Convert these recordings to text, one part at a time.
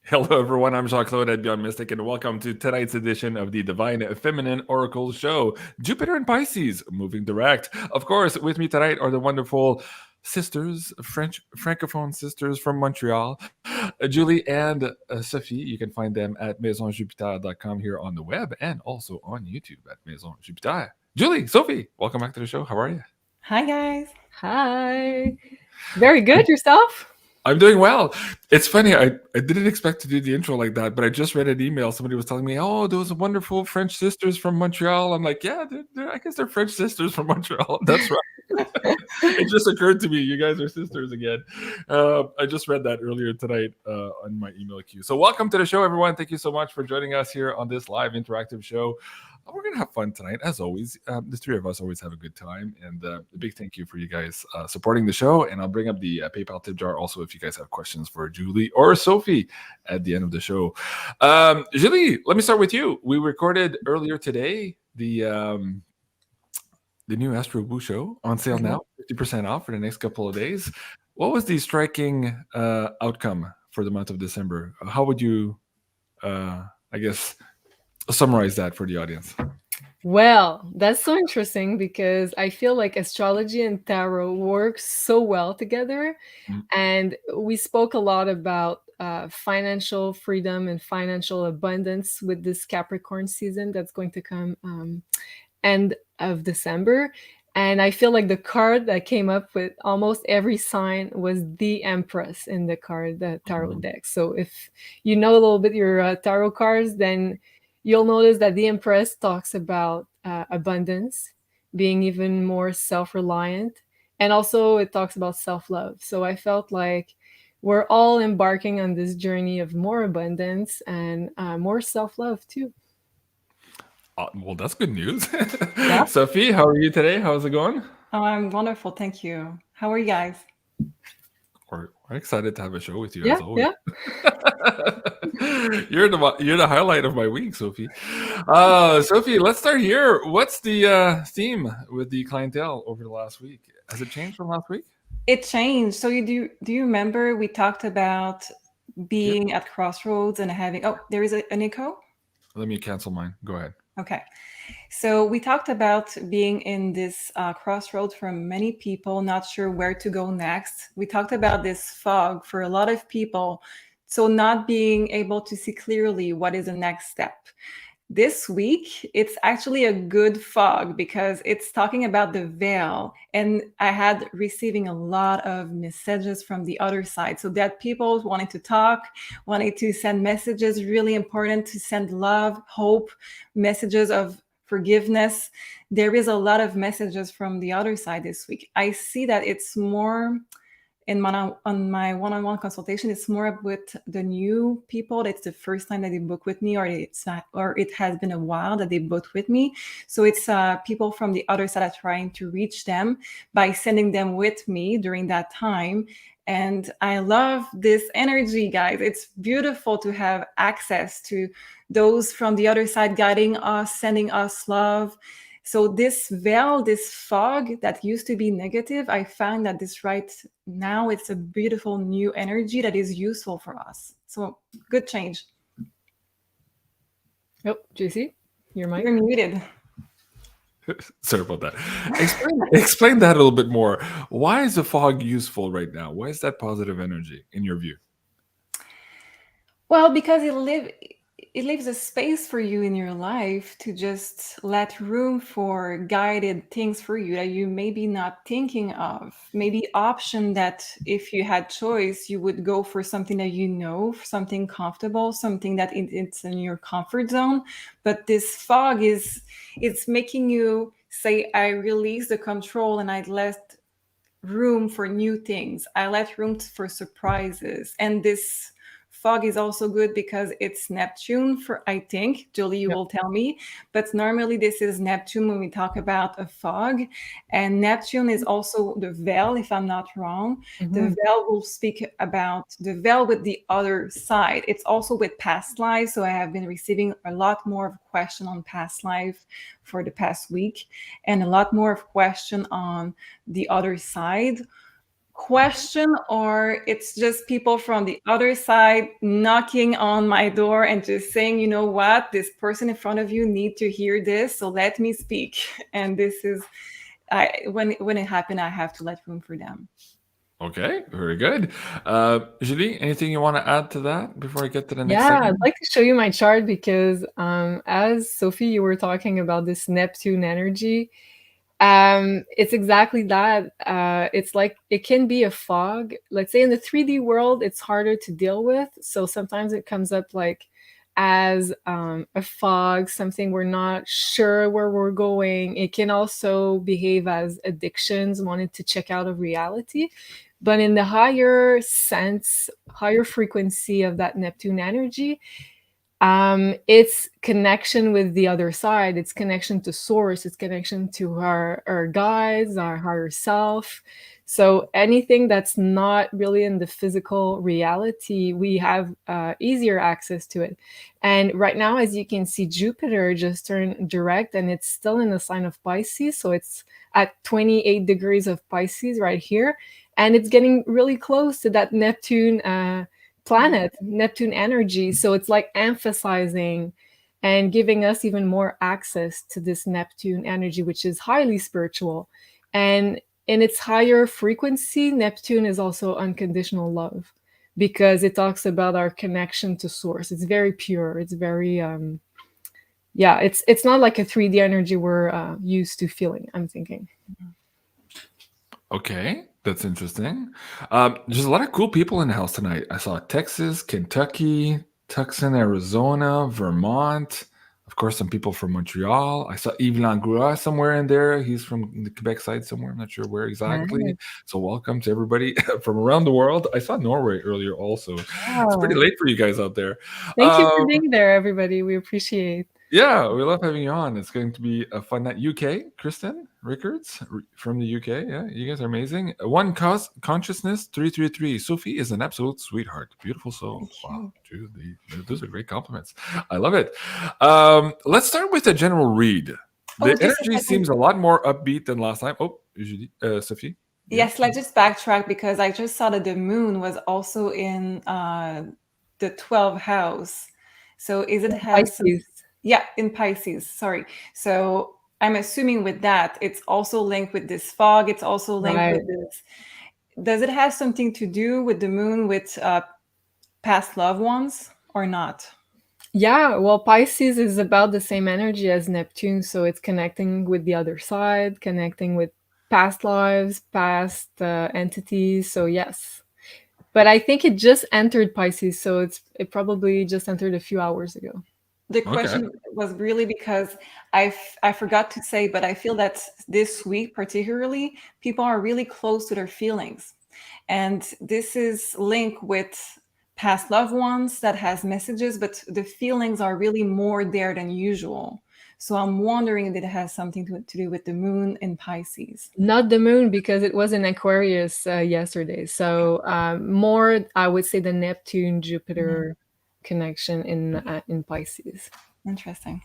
Hello, everyone. I'm Jean-Claude at BeyondMystic, and welcome to tonight's edition of the Divine Feminine Oracle Show. Jupiter and Pisces, moving direct. Of course, with me tonight are the wonderful sisters, French Francophone sisters from Montreal, Julie and Sophie. You can find them at MAISONJupiter.com here on the web and also on YouTube at Maison Jupiter. Julie, Sophie, welcome back to the show. How are you? Hi, guys. Hi. Very good. Yourself? I'm doing well. It's funny. I didn't expect to do the intro like that, but I just read an email. Somebody was telling me, "Oh, those wonderful French sisters from Montreal." I'm like, "Yeah, I guess they're French sisters from Montreal." That's right. It just occurred to me, you guys are sisters again. I just read that earlier tonight on my email queue. So, welcome to the show, everyone. Thank you so much for joining us here on this live interactive show. We're going to have fun tonight, as always. The three of us always have a good time. And a big thank you for you guys supporting the show. And I'll bring up the PayPal tip jar also if you guys have questions for Julie or Sophie at the end of the show. Julie, let me start with you. We recorded earlier today the new Astro Boo show on sale now, 50% off for the next couple of days. What was the striking outcome for the month of December? How would you, I guess, summarize that for the audience? Well, that's so interesting because I feel like astrology and tarot work so well together. And we spoke a lot about financial freedom and financial abundance with this Capricorn season that's going to come end of December. And I feel like the card that came up with almost every sign was the Empress in the tarot deck. So if you know a little bit your tarot cards, then you'll notice that the Empress talks about abundance, being even more self-reliant, and also it talks about self-love. So I felt like we're all embarking on this journey of more abundance and more self-love too. Well, that's good news. Yeah. Sophie, how are you today? How's it going? Oh, I'm wonderful. Thank you. How are you guys? We're excited to have a show with you Yeah, as always. yeah. You're the highlight of my week, Sophie. Sophie, let's start here. What's the theme with the clientele over the last week? Has it changed from last week? It changed. So do you remember we talked about being at crossroads and having there is an echo? Let me cancel mine. Go ahead. Okay. So we talked about being in this crossroads for many people, not sure where to go next. We talked about this fog for a lot of people. So not being able to see clearly what is the next step. This week, it's actually a good fog because it's talking about the veil. And I had receiving a lot of messages from the other side. So that people wanted to talk, wanted to send messages, really important to send love, hope, messages of forgiveness. There is a lot of messages from the other side this week. I see that it's more on my one-on-one consultation, it's more with the new people. It's the first time that they book with me, or it has been a while that they booked with me. So it's people from the other side are trying to reach them by sending them with me during that time. And I love this energy, guys. It's beautiful to have access to those from the other side guiding us, sending us love. So this veil, this fog that used to be negative, I found that this right now, it's a beautiful new energy that is useful for us. So good change. Oh, JC, you're muted. Sorry about that. Explain that a little bit more. Why is the fog useful right now? Why is that positive energy in your view? Well, because it leaves a space for you in your life to just let room for guided things for you that you maybe not thinking of, maybe option that if you had choice, you would go for something that you know, something comfortable, something that it's in your comfort zone. But this fog it's making you say, I release the control and I let room for new things. I let room for surprises. And this fog is also good because it's Neptune for, I think, Julie, you will tell me, but normally this is Neptune when we talk about a fog. And Neptune is also the veil, if I'm not wrong. The veil will speak about the veil with the other side. It's also with past lives. So I have been receiving a lot more of question on past life for the past week, and a lot more of question on the other side. question, or it's just people from the other side knocking on my door and just saying, you know what, this person in front of you need to hear this, so let me speak. And this is, when it happened, I have to let room for them. Okay, very good. Julie, anything you want to add to that before I get to the next Yeah, I'd segment? like to show you my chart because as Sophie, you were talking about this Neptune energy. It's exactly that. It's like it can be a fog. Let's say in the 3D world, it's harder to deal with. So sometimes it comes up like as a fog, something we're not sure where we're going. It can also behave as addictions, wanting to check out of reality. But in the higher sense, higher frequency of that Neptune energy, it's connection with the other side, it's connection to source, it's connection to our guides, our higher self. So anything that's not really in the physical reality, we have easier access to it. And right now, as you can see, Jupiter just turned direct and it's still in the sign of Pisces, so it's at 28 degrees of Pisces right here, and it's getting really close to that Neptune planet, Neptune energy. So it's like emphasizing and giving us even more access to this Neptune energy, which is highly spiritual. And in its higher frequency, Neptune is also unconditional love because it talks about our connection to source. It's very pure. It's very, yeah, it's not like a 3D energy we're used to feeling, I'm thinking. Okay, that's interesting. There's a lot of cool people in the house tonight. I saw Texas, Kentucky, Tucson, Arizona, Vermont. Of course, some people from Montreal. I saw Yves Langlois somewhere in there. He's from the Quebec side somewhere. I'm not sure where exactly. Nice. So welcome to everybody from around the world. I saw Norway earlier also. It's pretty Wow. late for you guys out there. Thank you for being there, everybody. We appreciate. Yeah, we love having you on. It's going to be a fun night. UK, Kristen Rickards from the UK. Yeah, you guys are amazing. One cause consciousness 333. Sophie is an absolute sweetheart. Beautiful soul. Wow, dude, those are great compliments. I love it. Let's start with a general read. The energy seems a lot more upbeat than last time. Oh, Julie, Sophie. Yes, let's just backtrack because I just saw that the moon was also in the 12th house. So is it has some, yeah, in Pisces, sorry. So I'm assuming with that, it's also linked with this fog. It's also linked with this. Does it have something to do with the moon with past loved ones or not? Yeah, well, Pisces is about the same energy as Neptune. So it's connecting with the other side, connecting with past lives, past entities. So yes. But I think it just entered Pisces. So it probably just entered a few hours ago. The question was really because I forgot to say, but I feel that this week particularly, people are really close to their feelings. And this is linked with past loved ones that has messages, but the feelings are really more there than usual. So I'm wondering if it has something to do with the moon in Pisces. Not the moon, because it was in Aquarius yesterday. So more, I would say, the Neptune-Jupiter connection in Pisces. Interesting.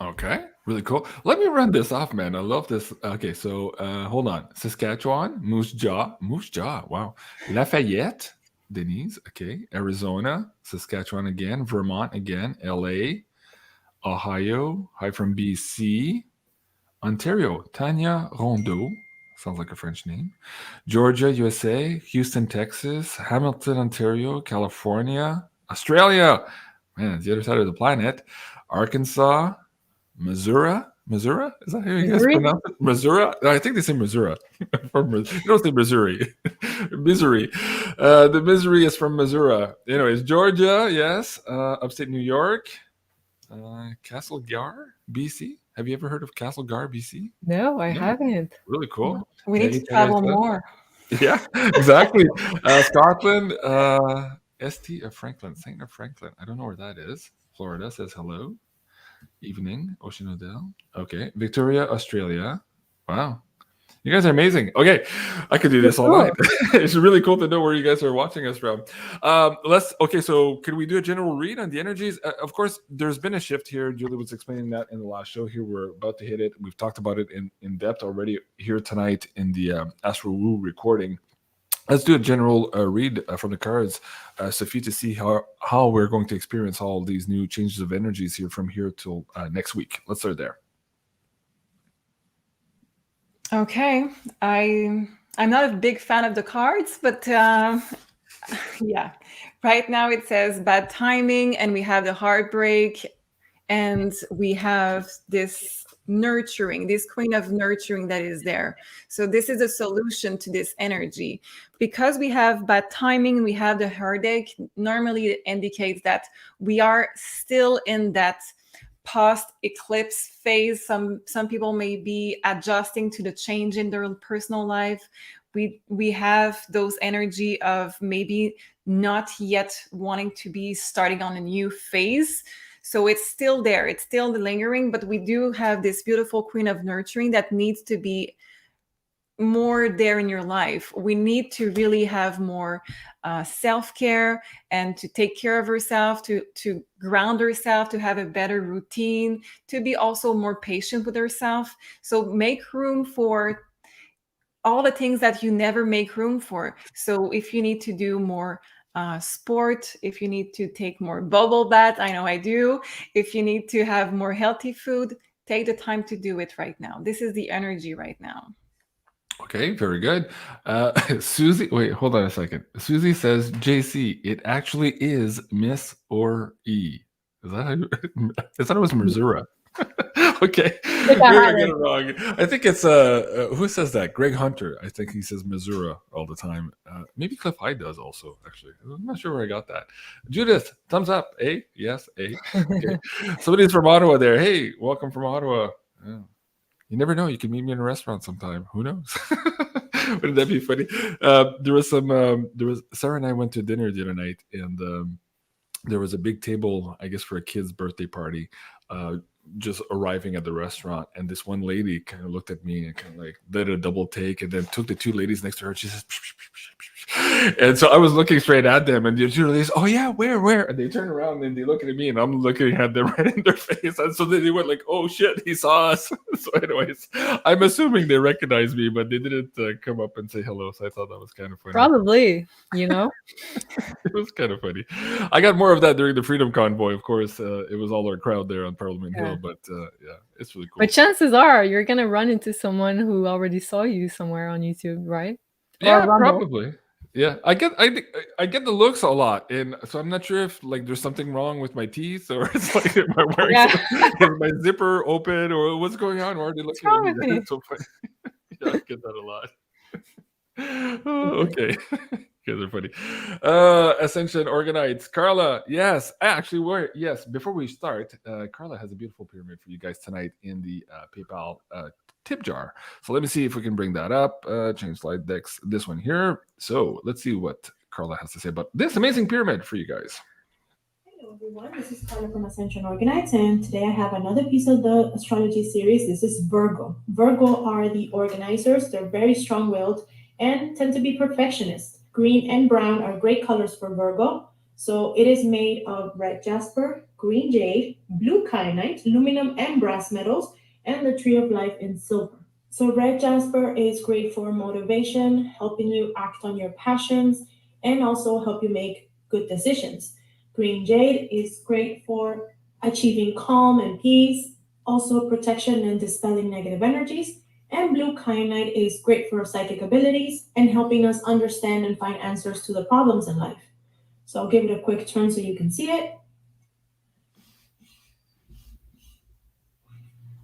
Okay, really cool. Let me run this off, man. I love this. Okay, so hold on. Saskatchewan, Moose Jaw. Wow. Lafayette, Denise. Okay. Arizona, Saskatchewan again. Vermont again. LA, Ohio. Hi from BC. Ontario, Tanya Rondeau. Sounds like a French name. Georgia, USA. Houston, Texas. Hamilton, Ontario. California. Australia. Man, it's the other side of the planet. Arkansas. Missouri? Is that how you guys pronounce it? Missouri? I think they say Missouri. They don't say Missouri. Misery. The misery is from Missouri. Anyways, Georgia, yes. Upstate New York. Castlegar, BC. Have you ever heard of Castlegar, BC? No, I haven't. Really cool. We need to travel more. Yeah, exactly. Scotland, St. of Franklin. I don't know where that is. Florida says hello. Evening, Ocean Odell. Okay. Victoria, Australia. Wow. You guys are amazing. Okay. I could do this all night. It's really cool to know where you guys are watching us from. Okay, so can we do a general read on the energies? Of course, there's been a shift here. Julie was explaining that in the last show here. We're about to hit it. We've talked about it in depth already here tonight in the Astro Woo recording. let's do a general read from the cards, Sophie, to see how we're going to experience all these new changes of energies here from here till next week. Let's start there. Okay, I'm not a big fan of the cards, but yeah, right now it says bad timing, and we have the heartbreak, and we have this nurturing, this queen of nurturing that is there. So this is a solution to this energy. Because we have bad timing, we have the heartache, normally it indicates that we are still in that post-eclipse phase. Some people may be adjusting to the change in their personal life. We have those energy of maybe not yet wanting to be starting on a new phase. So it's still there, it's still lingering, but we do have this beautiful queen of nurturing that needs to be more there in your life. We need to really have more self-care and to take care of herself, to ground herself, to have a better routine, to be also more patient with herself. So make room for all the things that you never make room for. So if you need to do more sport, if you need to take more bubble bath, I know I do, if you need to have more healthy food, take the time to do it right now. This is the energy right now. Okay, very good. Susie, wait, hold on a second. Susie says, JC, it actually is Miss or E. Is that how you, I thought it was Missouri. Okay, maybe I get it wrong. I think it's who says that? Greg Hunter. I think he says Missouri all the time. Maybe Cliff Hyde does also. Actually, I'm not sure where I got that. Judith, thumbs up. A, yes, A. Okay. Somebody's from Ottawa there. Hey, welcome from Ottawa. Yeah. You never know. You can meet me in a restaurant sometime. Who knows? Wouldn't that be funny? There was Sarah and I went to dinner the other night, and there was a big table, I guess, for a kid's birthday party. Just arriving at the restaurant, and this one lady kind of looked at me and kind of like did a double take, and then took the two ladies next to her. And she says, and so I was looking straight at them, and the two ladies, oh yeah, where? And they turn around and they look at me, and I'm looking at them right in their face. And so they went like, oh shit, he saw us. So anyways, I'm assuming they recognized me, but they didn't come up and say hello. So I thought that was kind of funny. Probably, you know. It was kind of funny. I got more of that during the Freedom Convoy. Of course, it was all our crowd there on Parliament Hill, but yeah, it's really cool. But chances are you're gonna run into someone who already saw you somewhere on YouTube, right? Yeah, probably. Yeah, I get the looks a lot, and so I'm not sure if like there's something wrong with my teeth, or it's like am I wearing is my zipper open, or what's going on? Why are they looking at me? It's so funny. Yeah, I get that a lot. Okay. You guys are funny. Ascension Organites. Carla, yes. Actually, before we start, Carla has a beautiful pyramid for you guys tonight in the PayPal tip jar. So let me see if we can bring that up. Change slide decks, this one here. So let's see what Carla has to say about this amazing pyramid for you guys. Hello everyone, this is Carla from Ascension Organites, and today I have another piece of the astrology series. This is Virgo. Virgo are the organizers. They're very strong-willed and tend to be perfectionists. Green and brown are great colors for Virgo. So it is made of red jasper, green jade, blue kyanite, aluminum and brass metals, and the tree of life in silver. So red jasper is great for motivation, helping you act on your passions, and also help you make good decisions. Green jade is great for achieving calm and peace, also protection and dispelling negative energies. And blue kyanite is great for psychic abilities and helping us understand and find answers to the problems in life. So I'll give it a quick turn so you can see it.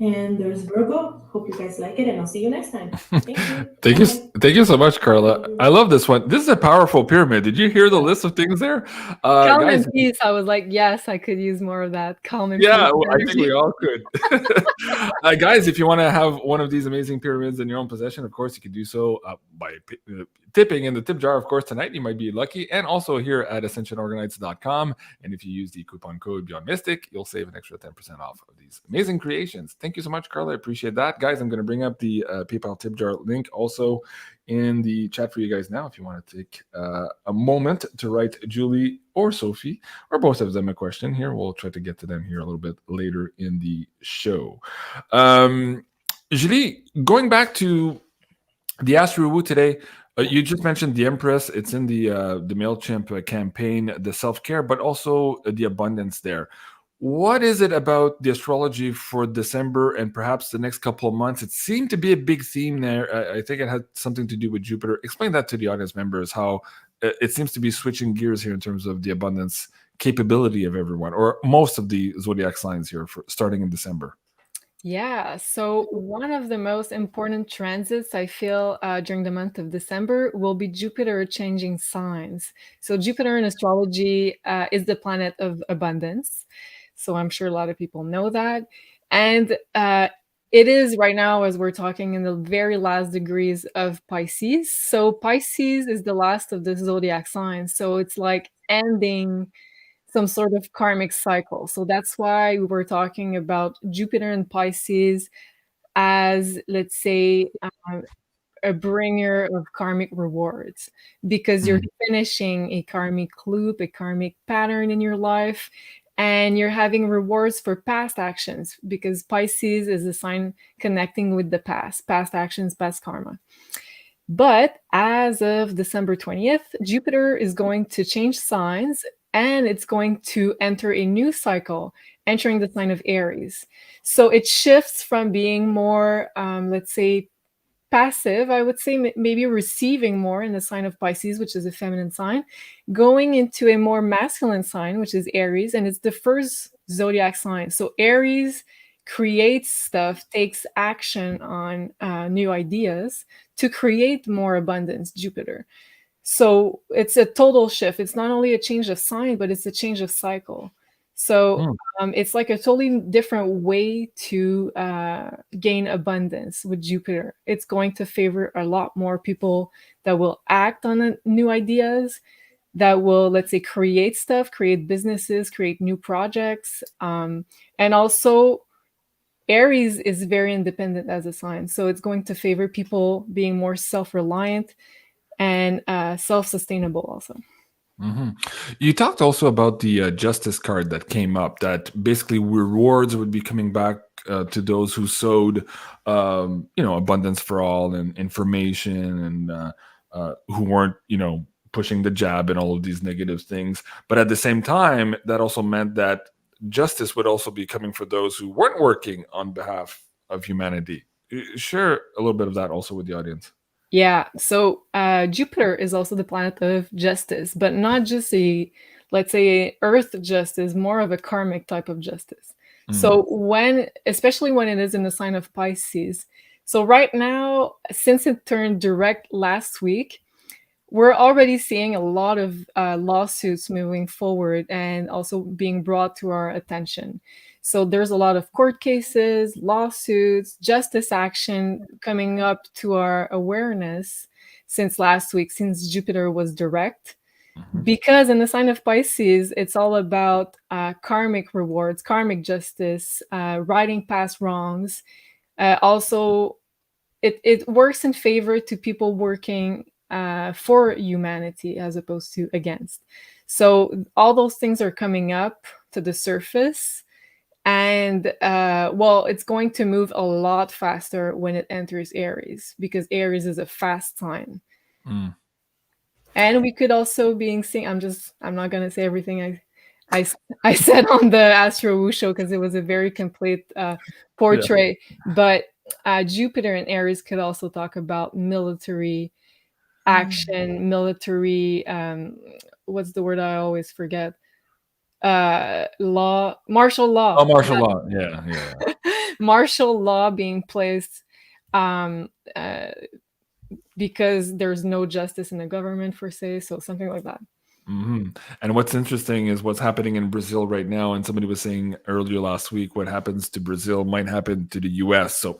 And there's Virgo. Hope you guys like it, and I'll see you next time. Thank you. Thank you so much, Carla. I love this one. This is a powerful pyramid. Did you hear the list of things there? Calm and peace. I was like, yes, I could use more of that. Calm and peace. Yeah, I think we all could. Guys, if you want to have one of these amazing pyramids in your own possession, of course, you can do so by tipping in the tip jar. Of course, tonight you might be lucky. And also here at ascensionorganites.com. And if you use the coupon code BeyondMystic, you'll save an extra 10% off of these amazing creations. Thank you so much, Carla. I appreciate that. Guys, I'm going to bring up the PayPal tip jar link also in the chat for you guys now. If you want to take a moment to write Julie or Sophie or both of them a question here, we'll try to get to them here a little bit later in the show. Julie, going back to the Astro Woo today, You just mentioned the Empress. It's in the MailChimp campaign, the self-care, but also the abundance there. What is it about the astrology for December and perhaps the next couple of months? It seemed to be a big theme there. I think it had something to do with Jupiter. Explain that to the audience members, how it seems to be switching gears here in terms of the abundance capability of everyone, or most of the zodiac signs here, for starting in December. Yeah, so one of the most important transits I feel during the month of December will be Jupiter changing signs. So Jupiter in astrology is the planet of abundance. So I'm sure a lot of people know that. And it is right now, as we're talking, in the very last degrees of Pisces. So Pisces is the last of the zodiac signs. So it's like ending some sort of karmic cycle. So that's why we were talking about Jupiter and Pisces as, let's say, a bringer of karmic rewards, because you're finishing a karmic loop, a karmic pattern in your life, and you're having rewards for past actions, because Pisces is a sign connecting with the past actions, past karma. But as of December 20th, Jupiter is going to change signs and it's going to enter a new cycle, entering the sign of Aries. So it shifts from being more, let's say, passive, I would say maybe receiving more in the sign of Pisces, which is a feminine sign, going into a more masculine sign, which is Aries, and it's the first zodiac sign. So Aries creates stuff, takes action on new ideas to create more abundance, Jupiter. So it's a total shift. It's not only a change of sign, but it's a change of cycle. So it's like a totally different way to gain abundance with Jupiter. It's going to favor a lot more people that will act on new ideas, that will, let's say, create stuff, create businesses, create new projects. And also, Aries is very independent as a sign. So it's going to favor people being more self-reliant and self-sustainable also. You talked also about the justice card that came up, that basically rewards would be coming back to those who sowed, abundance for all and information, and who weren't, pushing the jab and all of these negative things. But at the same time, that also meant that justice would also be coming for those who weren't working on behalf of humanity. Share a little bit of that also with the audience. Yeah, so Jupiter is also the planet of justice, but not just let's say, earth justice, more of a karmic type of justice. So especially when it is in the sign of Pisces. So right now, since it turned direct last week, we're already seeing a lot of lawsuits moving forward and also being brought to our attention. So there's a lot of court cases, lawsuits, justice action coming up to our awareness since last week, since Jupiter was direct. Because in the sign of Pisces, it's all about karmic rewards, karmic justice, righting past wrongs. Also, it works in favor to people working for humanity as opposed to against. So all those things are coming up to the surface. And it's going to move a lot faster when it enters Aries, because Aries is a fast sign. And we could also be seeing, I'm not going to say everything I said on the Astro Woo show, because it was a very complete portrait. Yeah. But Jupiter and Aries could also talk about military action, military, what's the word I always forget? Martial law. Oh, martial law. Yeah. Martial law being placed because there's no justice in the government, per se. So something like that. And what's interesting is what's happening in Brazil right now. And somebody was saying earlier last week, what happens to Brazil might happen to the US. So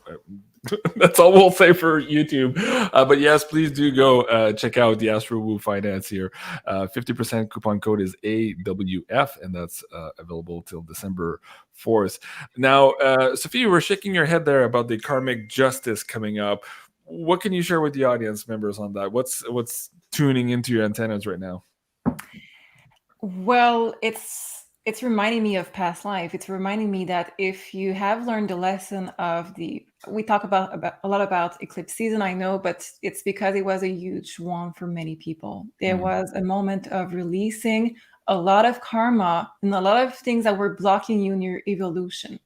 that's all we'll say for YouTube. But yes, please do go check out the Astro Woo Finance here. 50% coupon code is AWF, and that's available till December 4th. Now, Sophie, you were shaking your head there about the karmic justice coming up. What can you share with the audience members on that? What's tuning into your antennas right now? Well, it's it's reminding me of past life. It's reminding me that if you have learned the lesson of we talk about a lot about eclipse season, I know, but it's because it was a huge one for many people. There was a moment of releasing a lot of karma and a lot of things that were blocking you in your evolution.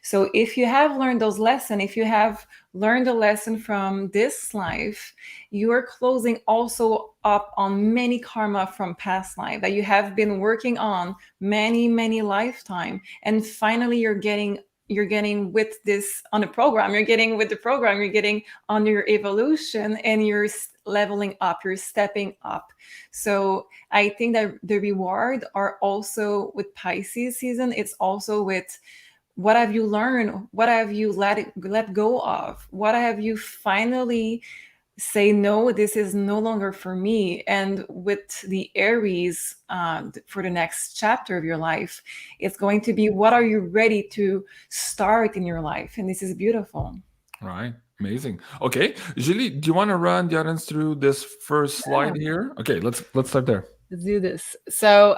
So if you have learned those lessons, if you have learned a lesson from this life, you are closing also up on many karma from past life that you have been working on many lifetime. And finally you're getting with this on the program, you're getting with the program, you're getting on your evolution, and you're leveling up, you're stepping up. So I think that the reward are also with Pisces season. It's also with what have you learned, what have you let go of, what have you finally say, no, this is no longer for me. And with the Aries, for the next chapter of your life, it's going to be, what are you ready to start in your life? And this is beautiful. Right. Amazing. Okay, Julie, do you want to run the audience through this first slide here? Okay, let's start there. Let's do this. So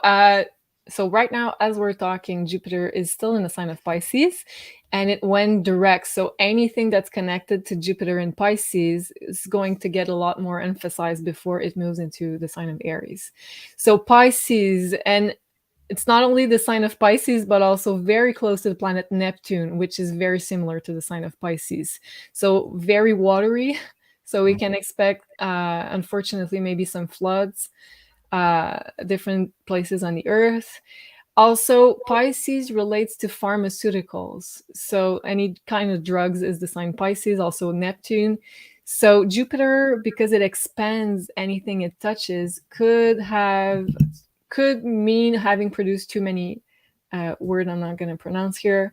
so right now, as we're talking, Jupiter is still in the sign of Pisces, and it went direct. So anything that's connected to Jupiter in Pisces is going to get a lot more emphasized before it moves into the sign of Aries. So Pisces, and it's not only the sign of Pisces, but also very close to the planet Neptune, which is very similar to the sign of Pisces. So very watery. So we can expect, unfortunately, maybe some floods, different places on the earth. Also, Pisces relates to pharmaceuticals. So any kind of drugs is the sign Pisces, also Neptune. So Jupiter, because it expands anything it touches, could mean having produced too many word I'm not going to pronounce here.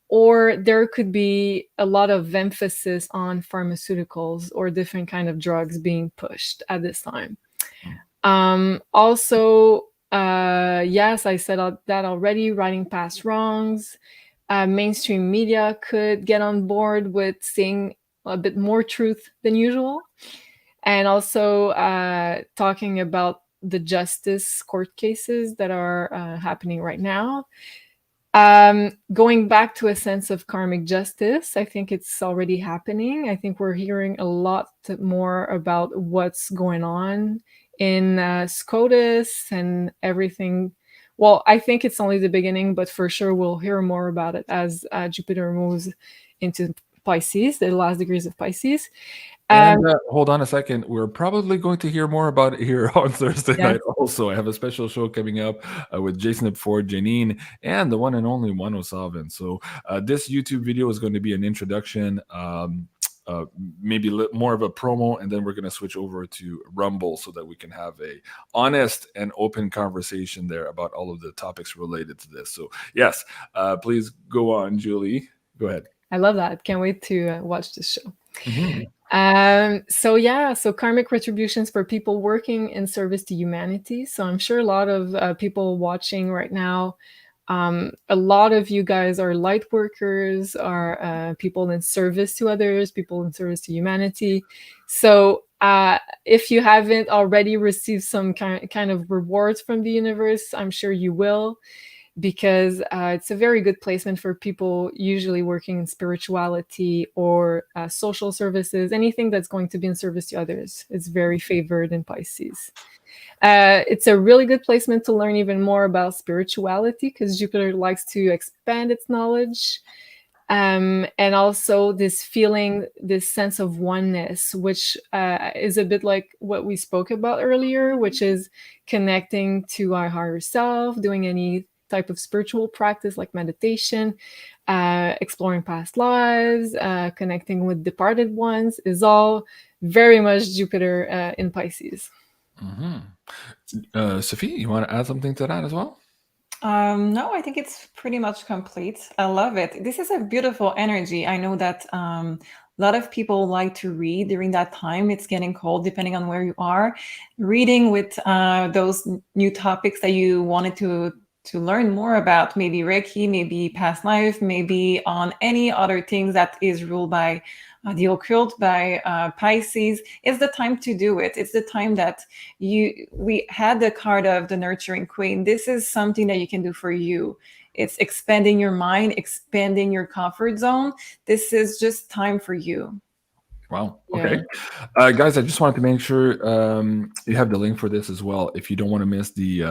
Or there could be a lot of emphasis on pharmaceuticals or different kind of drugs being pushed at this time. Also, yes, I said that already, writing past wrongs. Mainstream media could get on board with seeing a bit more truth than usual. And also talking about the justice court cases that are happening right now. Going back to a sense of karmic justice, I think it's already happening. I think we're hearing a lot more about what's going on in SCOTUS and everything. Well, I think it's only the beginning, but for sure we'll hear more about it as Jupiter moves into Pisces, the last degrees of Pisces. And hold on a second. We're probably going to hear more about it here on Thursday night also. I have a special show coming up with Jason Ford, Janine, and the one and only One O'Sullivan. So this YouTube video is going to be an introduction, maybe more of a promo, and then we're going to switch over to Rumble so that we can have a honest and open conversation there about all of the topics related to this. So yes, please go on, Julie. Go ahead. I love that. Can't wait to watch this show. Mm-hmm. So karmic retributions for people working in service to humanity. So I'm sure a lot of people watching right now, a lot of you guys are light workers, are people in service to others, people in service to humanity. So if you haven't already received some kind of rewards from the universe, I'm sure you will, because it's a very good placement for people usually working in spirituality or social services. Anything that's going to be in service to others is very favored in Pisces. It's a really good placement to learn even more about spirituality, because Jupiter likes to expand its knowledge. And also this feeling, this sense of oneness, which is a bit like what we spoke about earlier, which is connecting to our higher self, doing any type of spiritual practice like meditation, exploring past lives, connecting with departed ones, is all very much Jupiter in Pisces. Mm-hmm. Sophie, you want to add something to that as well? No, I think it's pretty much complete. I love it. This is a beautiful energy. I know that a lot of people like to read during that time. It's getting cold, depending on where you are. Reading with those new topics that you wanted to learn more about maybe Reiki, maybe past life, maybe on any other things that is ruled by the occult, by Pisces, it's the time to do it. It's the time that we had the card of the nurturing queen. This is something that you can do for you. It's expanding your mind, expanding your comfort zone. This is just time for you. Wow. Yeah. Okay. Guys, I just wanted to make sure you have the link for this as well. If you don't want to miss the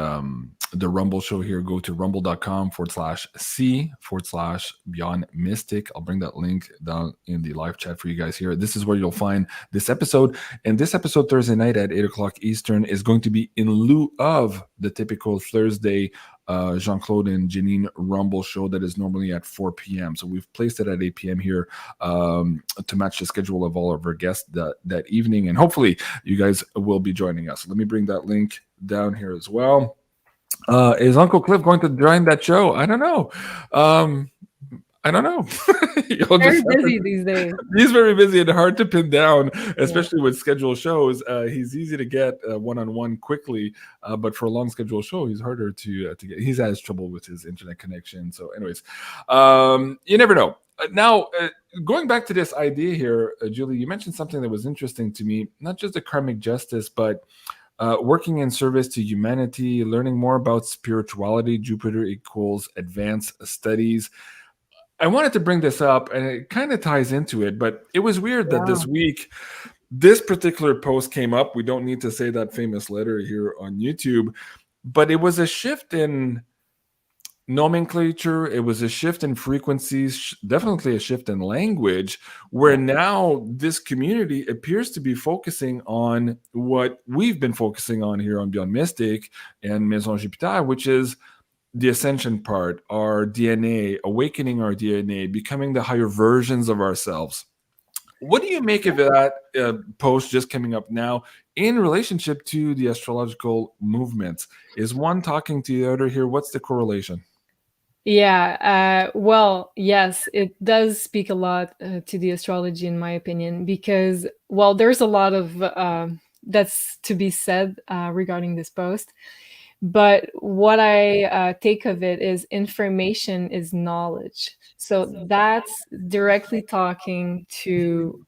Rumble show here, go to rumble.com/C/BeyondMystic. I'll bring that link down in the live chat for you guys here. This is where you'll find this episode. And this episode Thursday night at 8 o'clock Eastern is going to be in lieu of the typical Thursday Jean-Claude and Janine Rumble show that is normally at 4 p.m. So we've placed it at 8 p.m. here to match the schedule of all of our guests that evening. And hopefully you guys will be joining us. Let me bring that link down here as well. Is Uncle Cliff going to join that show? I don't know. I don't know. Very busy these days. He's very busy and hard to pin down, especially with scheduled shows. He's easy to get one-on-one quickly, but for a long scheduled show, he's harder to get. He's has trouble with his internet connection. So anyways, you never know. Now, going back to this idea here, Julie, you mentioned something that was interesting to me, not just the karmic justice, but working in service to humanity, learning more about spirituality. Jupiter equals advanced studies. I wanted to bring this up, and it kind of ties into it, but it was weird that this week, this particular post came up. We don't need to say that famous letter here on YouTube, but it was a shift in nomenclature. It was a shift in frequencies, definitely a shift in language, where now this community appears to be focusing on what we've been focusing on here on Beyond Mystic and MAISON Jupiter, which is the ascension part, our DNA, awakening our DNA, becoming the higher versions of ourselves. What do you make of that post just coming up now in relationship to the astrological movements? Is one talking to the other here? What's the correlation? Yeah, well, yes, it does speak a lot to the astrology, in my opinion, because, well, there's a lot of that's to be said regarding this post. But what I take of it is information is knowledge. So that's directly talking to,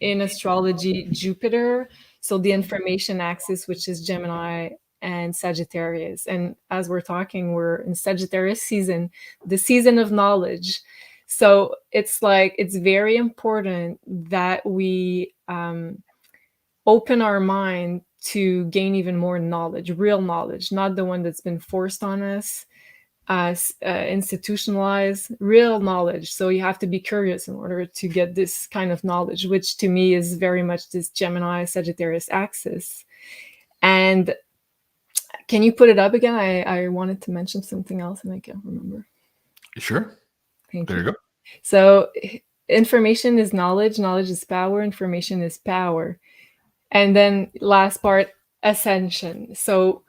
in astrology, Jupiter. So the information axis, which is Gemini and Sagittarius. And as we're talking, we're in Sagittarius season, the season of knowledge. So it's like, it's very important that we open our mind to gain even more knowledge, real knowledge, not the one that's been forced on us, institutionalized, real knowledge. So you have to be curious in order to get this kind of knowledge, which to me is very much this Gemini Sagittarius axis. And can you put it up again? I wanted to mention something else and I can't remember. Sure. Thank you. There you go. So information is knowledge, knowledge is power, information is power. And then last part, ascension. So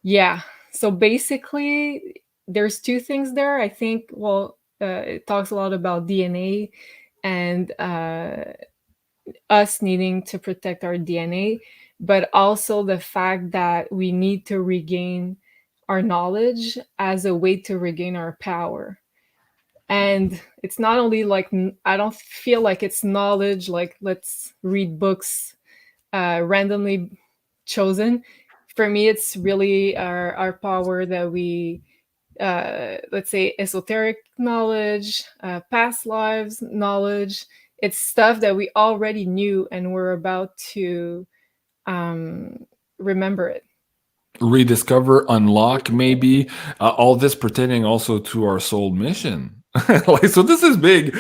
yeah, so basically there's two things there. I think, well, it talks a lot about DNA and us needing to protect our DNA, but also the fact that we need to regain our knowledge as a way to regain our power. And it's not only like, I don't feel like it's knowledge, like let's read books randomly chosen. For me, it's really our power that we, let's say, esoteric knowledge, past lives knowledge. It's stuff that we already knew and we're about to remember it. Rediscover, unlock, maybe. All this pertaining also to our soul mission. Like, so this is big.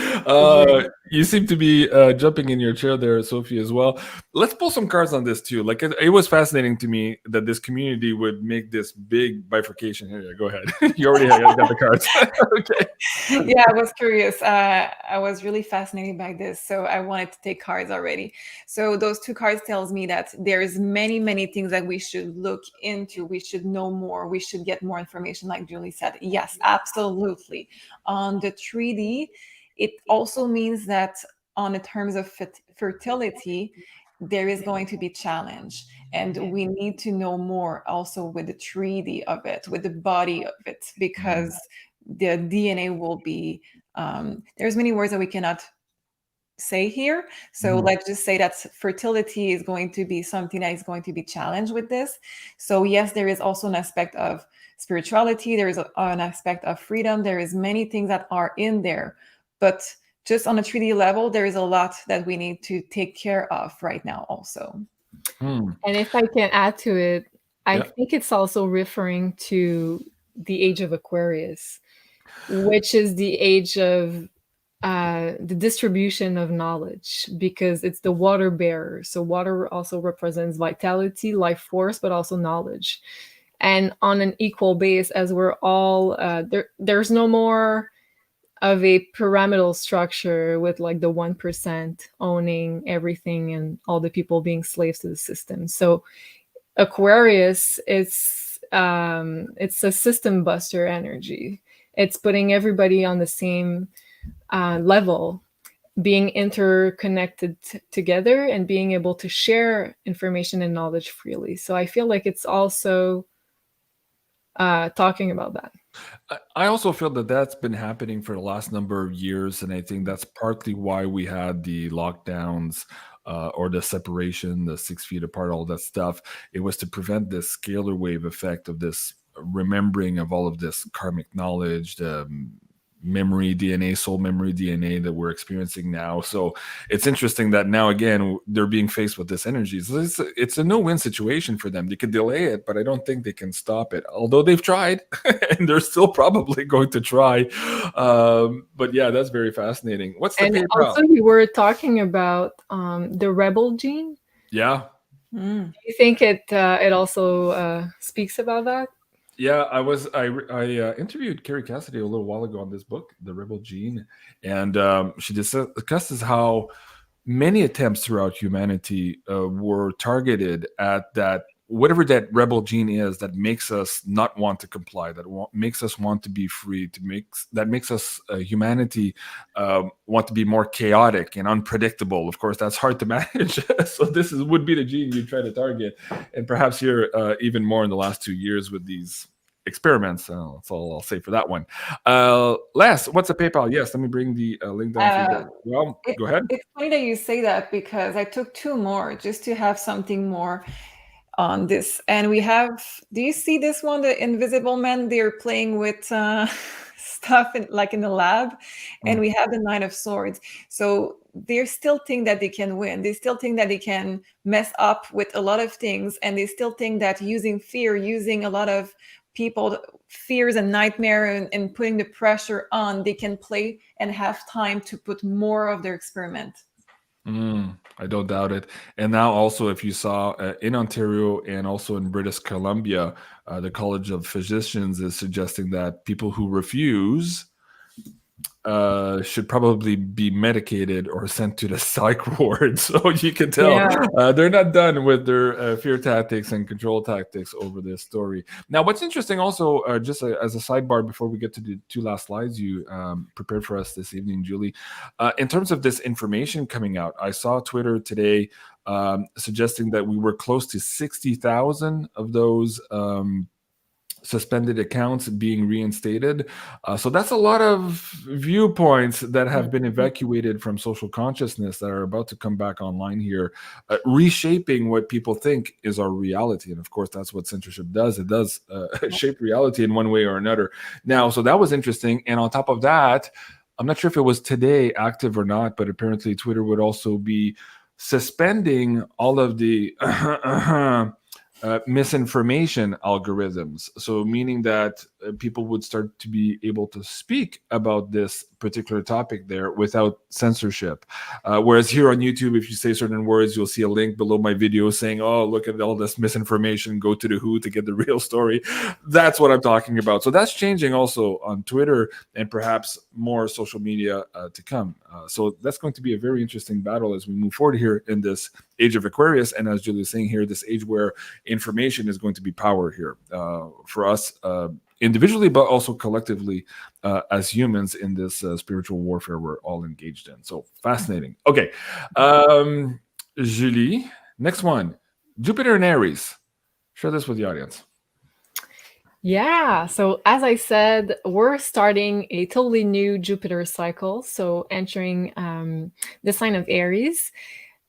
You seem to be jumping in your chair there, Sophie, as well. Let's pull some cards on this too. Like, it was fascinating to me that this community would make this big bifurcation. Here, go ahead. You already got the cards. Okay. Yeah, I was curious. I was really fascinated by this, so I wanted to take cards already. So those two cards tells me that there's many things that we should look into. We should know more. We should get more information, like Julie said. Yes, absolutely. On the 3D, it also means that on the terms of fertility, there is going to be challenge. And we need to know more also with the 3D of it, with the body of it, because the DNA will be, there's many words that we cannot say here. So let's just say that fertility is going to be something that is going to be challenged with this. So yes, there is also an aspect of spirituality. There is an aspect of freedom. There is many things that are in there, but just on a 3D level, there is a lot that we need to take care of right now also. And if I can add to it, I think it's also referring to the age of Aquarius, which is the age of the distribution of knowledge, because it's the water bearer. So water also represents vitality, life force, but also knowledge. And on an equal base, as we're all, there's no more of a pyramidal structure with like the 1% owning everything and all the people being slaves to the system. So Aquarius, it's a system buster energy. It's putting everybody on the same level, being interconnected together and being able to share information and knowledge freely. So I feel like it's also talking about that. I also feel that that's been happening for the last number of years, and I think that's partly why we had the lockdowns or the separation, the 6 feet apart, all that stuff. It was to prevent this scalar wave effect of this remembering of all of this karmic knowledge, the memory DNA, soul memory DNA that we're experiencing now. So it's interesting that now again they're being faced with this energy. So it's a no-win situation for them. They could delay it, but I don't think they can stop it, although they've tried and they're still probably going to try. But yeah, that's very fascinating. What's the and also you were talking about the rebel gene. Yeah. Do you think it also speaks about that? Yeah, I interviewed Carrie Cassidy a little while ago on this book, The Rebel Gene, and she discusses how many attempts throughout humanity were targeted at that, whatever that rebel gene is that makes us not want to comply, that makes us want to be free, that makes us humanity want to be more chaotic and unpredictable. Of course, that's hard to manage. So this would be the gene you try to target, and perhaps here even more in the last 2 years with these experiments. That's all I'll say for that one. Les, what's a PayPal? Yes, let me bring the link down for you. Well, go ahead. It's funny that you say that, because I took 2 more just to have something more on this. And we have, do you see this one, the Invisible Man? They're playing with stuff in the lab, and we have the 9 of Swords. So they still think that they can win. They still think that they can mess up with a lot of things, and they still think that using fear, using a lot of people fears and nightmare, and putting the pressure on, they can play and have time to put more of their experiment. I don't doubt it. And now also, if you saw in Ontario and also in British Columbia, the College of Physicians is suggesting that people who refuse should probably be medicated or sent to the psych ward. So you can tell they're not done with their fear tactics and control tactics over this story. Now, what's interesting also, just as a sidebar before we get to the 2 last slides you prepared for us this evening, Julie, in terms of this information coming out, I saw Twitter today suggesting that we were close to 60,000 of those suspended accounts being reinstated. So that's a lot of viewpoints that have been evacuated from social consciousness that are about to come back online here, reshaping what people think is our reality. And of course, that's what censorship does. It does shape reality in one way or another. Now, so that was interesting. And on top of that, I'm not sure if it was today active or not, but apparently Twitter would also be suspending all of the misinformation algorithms. So meaning that people would start to be able to speak about this particular topic there without censorship. Whereas here on YouTube, if you say certain words, you'll see a link below my video saying, oh, look at all this misinformation, go to the WHO to get the real story. That's what I'm talking about. So that's changing also on Twitter and perhaps more social media to come. So that's going to be a very interesting battle as we move forward here in this age of Aquarius. And as Julie is saying here, this age where information is going to be power here for us individually, but also collectively as humans in this spiritual warfare we're all engaged in. So fascinating. Okay. Julie, next one. Jupiter and Aries. Share this with the audience. Yeah, so as I said, we're starting a totally new Jupiter cycle, so entering the sign of Aries.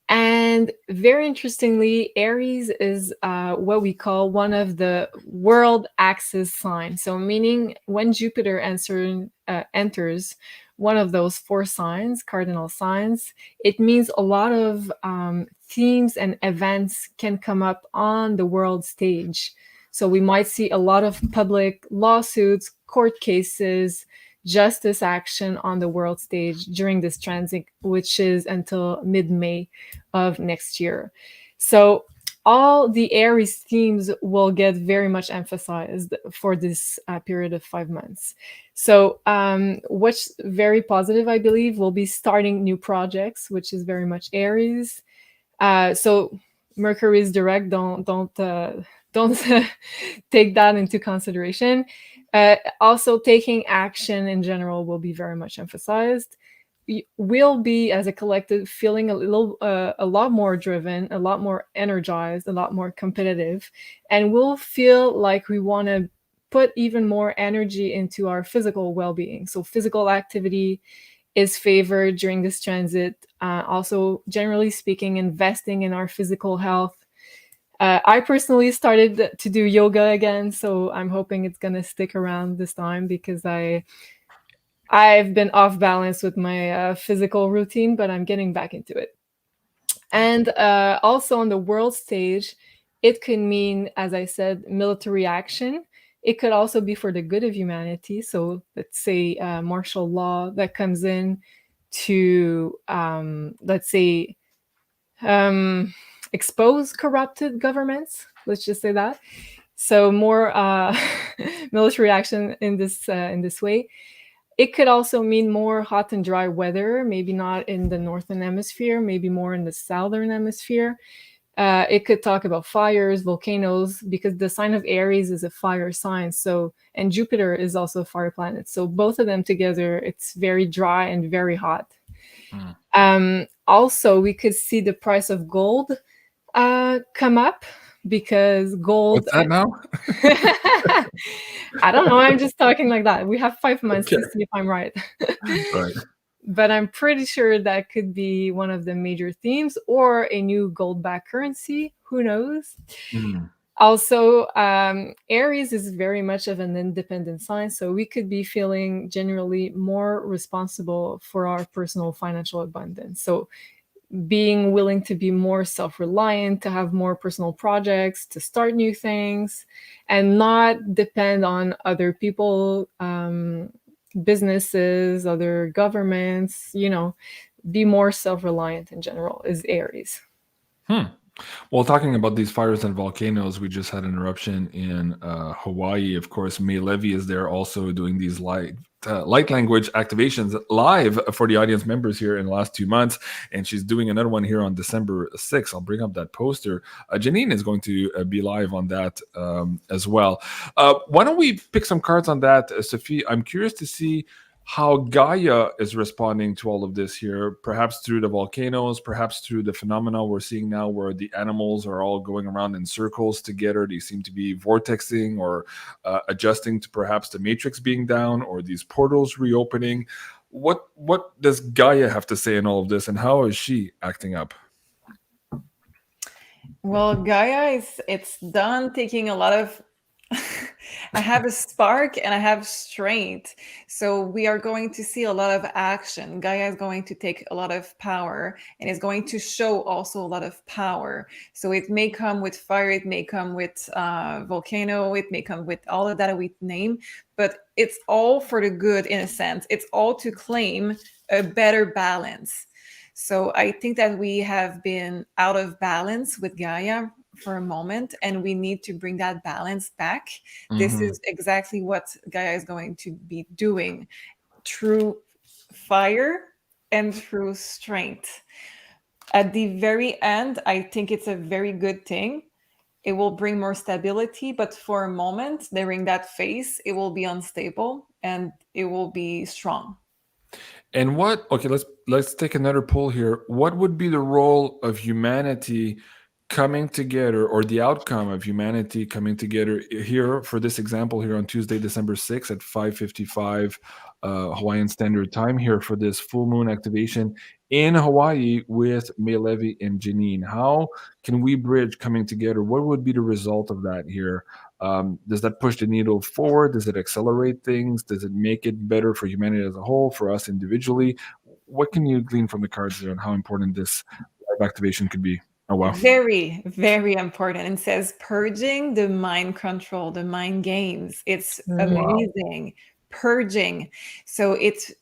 And very interestingly, Aries is what we call one of the world axis signs. So meaning when Jupiter enters one of those 4 signs, cardinal signs, it means a lot of themes and events can come up on the world stage. So we might see a lot of public lawsuits, court cases, justice action on the world stage during this transit, which is until mid-May of next year. So all the Aries themes will get very much emphasized for this period of 5 months. So what's very positive, I believe, will be starting new projects, which is very much Aries. So Mercury is direct. Don't take that into consideration. Also, taking action in general will be very much emphasized. We'll be, as a collective, feeling a lot more driven, a lot more energized, a lot more competitive, and we'll feel like we want to put even more energy into our physical well-being. So physical activity is favored during this transit. Also, generally speaking, investing in our physical health. I personally started to do yoga again, so I'm hoping it's gonna stick around this time because I've been off balance with my physical routine, but I'm getting back into it. And also on the world stage, it could mean, as I said, military action. It could also be for the good of humanity. So let's say martial law that comes in to, let's say, expose corrupted governments. Let's just say that. So more military action in this way. It could also mean more hot and dry weather, maybe not in the northern hemisphere, maybe more in the southern hemisphere. It could talk about fires, volcanoes, because the sign of Aries is a fire sign. So, and Jupiter is also a fire planet. So both of them together, it's very dry and very hot. Also, we could see the price of gold come up because gold. What's that now? I don't know. I'm just talking like that. We have 5 months to see if I'm right. Right. But I'm pretty sure that could be one of the major themes or a new gold-backed currency. Who knows? Also, Aries is very much of an independent sign, so we could be feeling generally more responsible for our personal financial abundance. So being willing to be more self-reliant, to have more personal projects, to start new things, and not depend on other people, businesses, other governments, be more self-reliant in general is Aries. Well, talking about these fires and volcanoes, we just had an eruption in Hawaii. Of course, May Levy is there also doing these light language activations live for the audience members here in the last 2 months. And she's doing another one here on December 6th. I'll bring up that poster. Janine is going to be live on that as well. Why don't we pick some cards on that, Sophie? I'm curious to see how Gaia is responding to all of this here, perhaps through the volcanoes, perhaps through the phenomena we're seeing now where the animals are all going around in circles together. They seem to be vortexing or adjusting to perhaps the matrix being down or these portals reopening. What does Gaia have to say in all of this, and how is she acting up? Well, Gaia it's done taking a lot of I have a spark and I have strength. So we are going to see a lot of action. Gaia is going to take a lot of power and is going to show also a lot of power. So it may come with fire, it may come with volcano, it may come with all of that we name, but it's all for the good in a sense. It's all to claim a better balance. So I think that we have been out of balance with Gaia for a moment, and we need to bring that balance back. This is exactly what Gaia is going to be doing through fire and through strength. At the very end, I think it's a very good thing. It will bring more stability, but for a moment, during that phase, it will be unstable and it will be strong. And let's take another poll here. What would be the role of humanity coming together, or the outcome of humanity coming together here for this example here on Tuesday, December 6th at 5:55 Hawaiian Standard Time, here for this full moon activation in Hawaii with May Levy and Janine. How can we bridge coming together? What would be the result of that here? Does that push the needle forward? Does it accelerate things? Does it make it better for humanity as a whole, for us individually? What can you glean from the cards there on how important this live activation could be? Oh, wow. Very, very important. It says purging the mind control, the mind games. It's amazing. Purging. So it's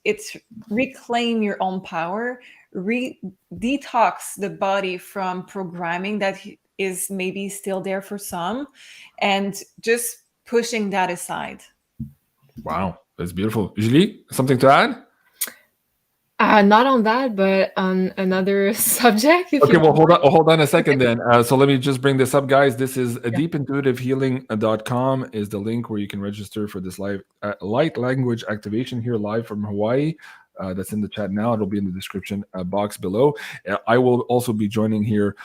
reclaim your own power, detox the body from programming that is maybe still there for some, and just pushing that aside. Wow, that's beautiful. Julie, something to add? Not on that, but on another subject. Okay, well, hold on a second then. So let me just bring this up, guys. This is deepintuitivehealing.com is the link where you can register for this live light language activation here live from Hawaii. That's in the chat now. It'll be in the description box below. I will also be joining here,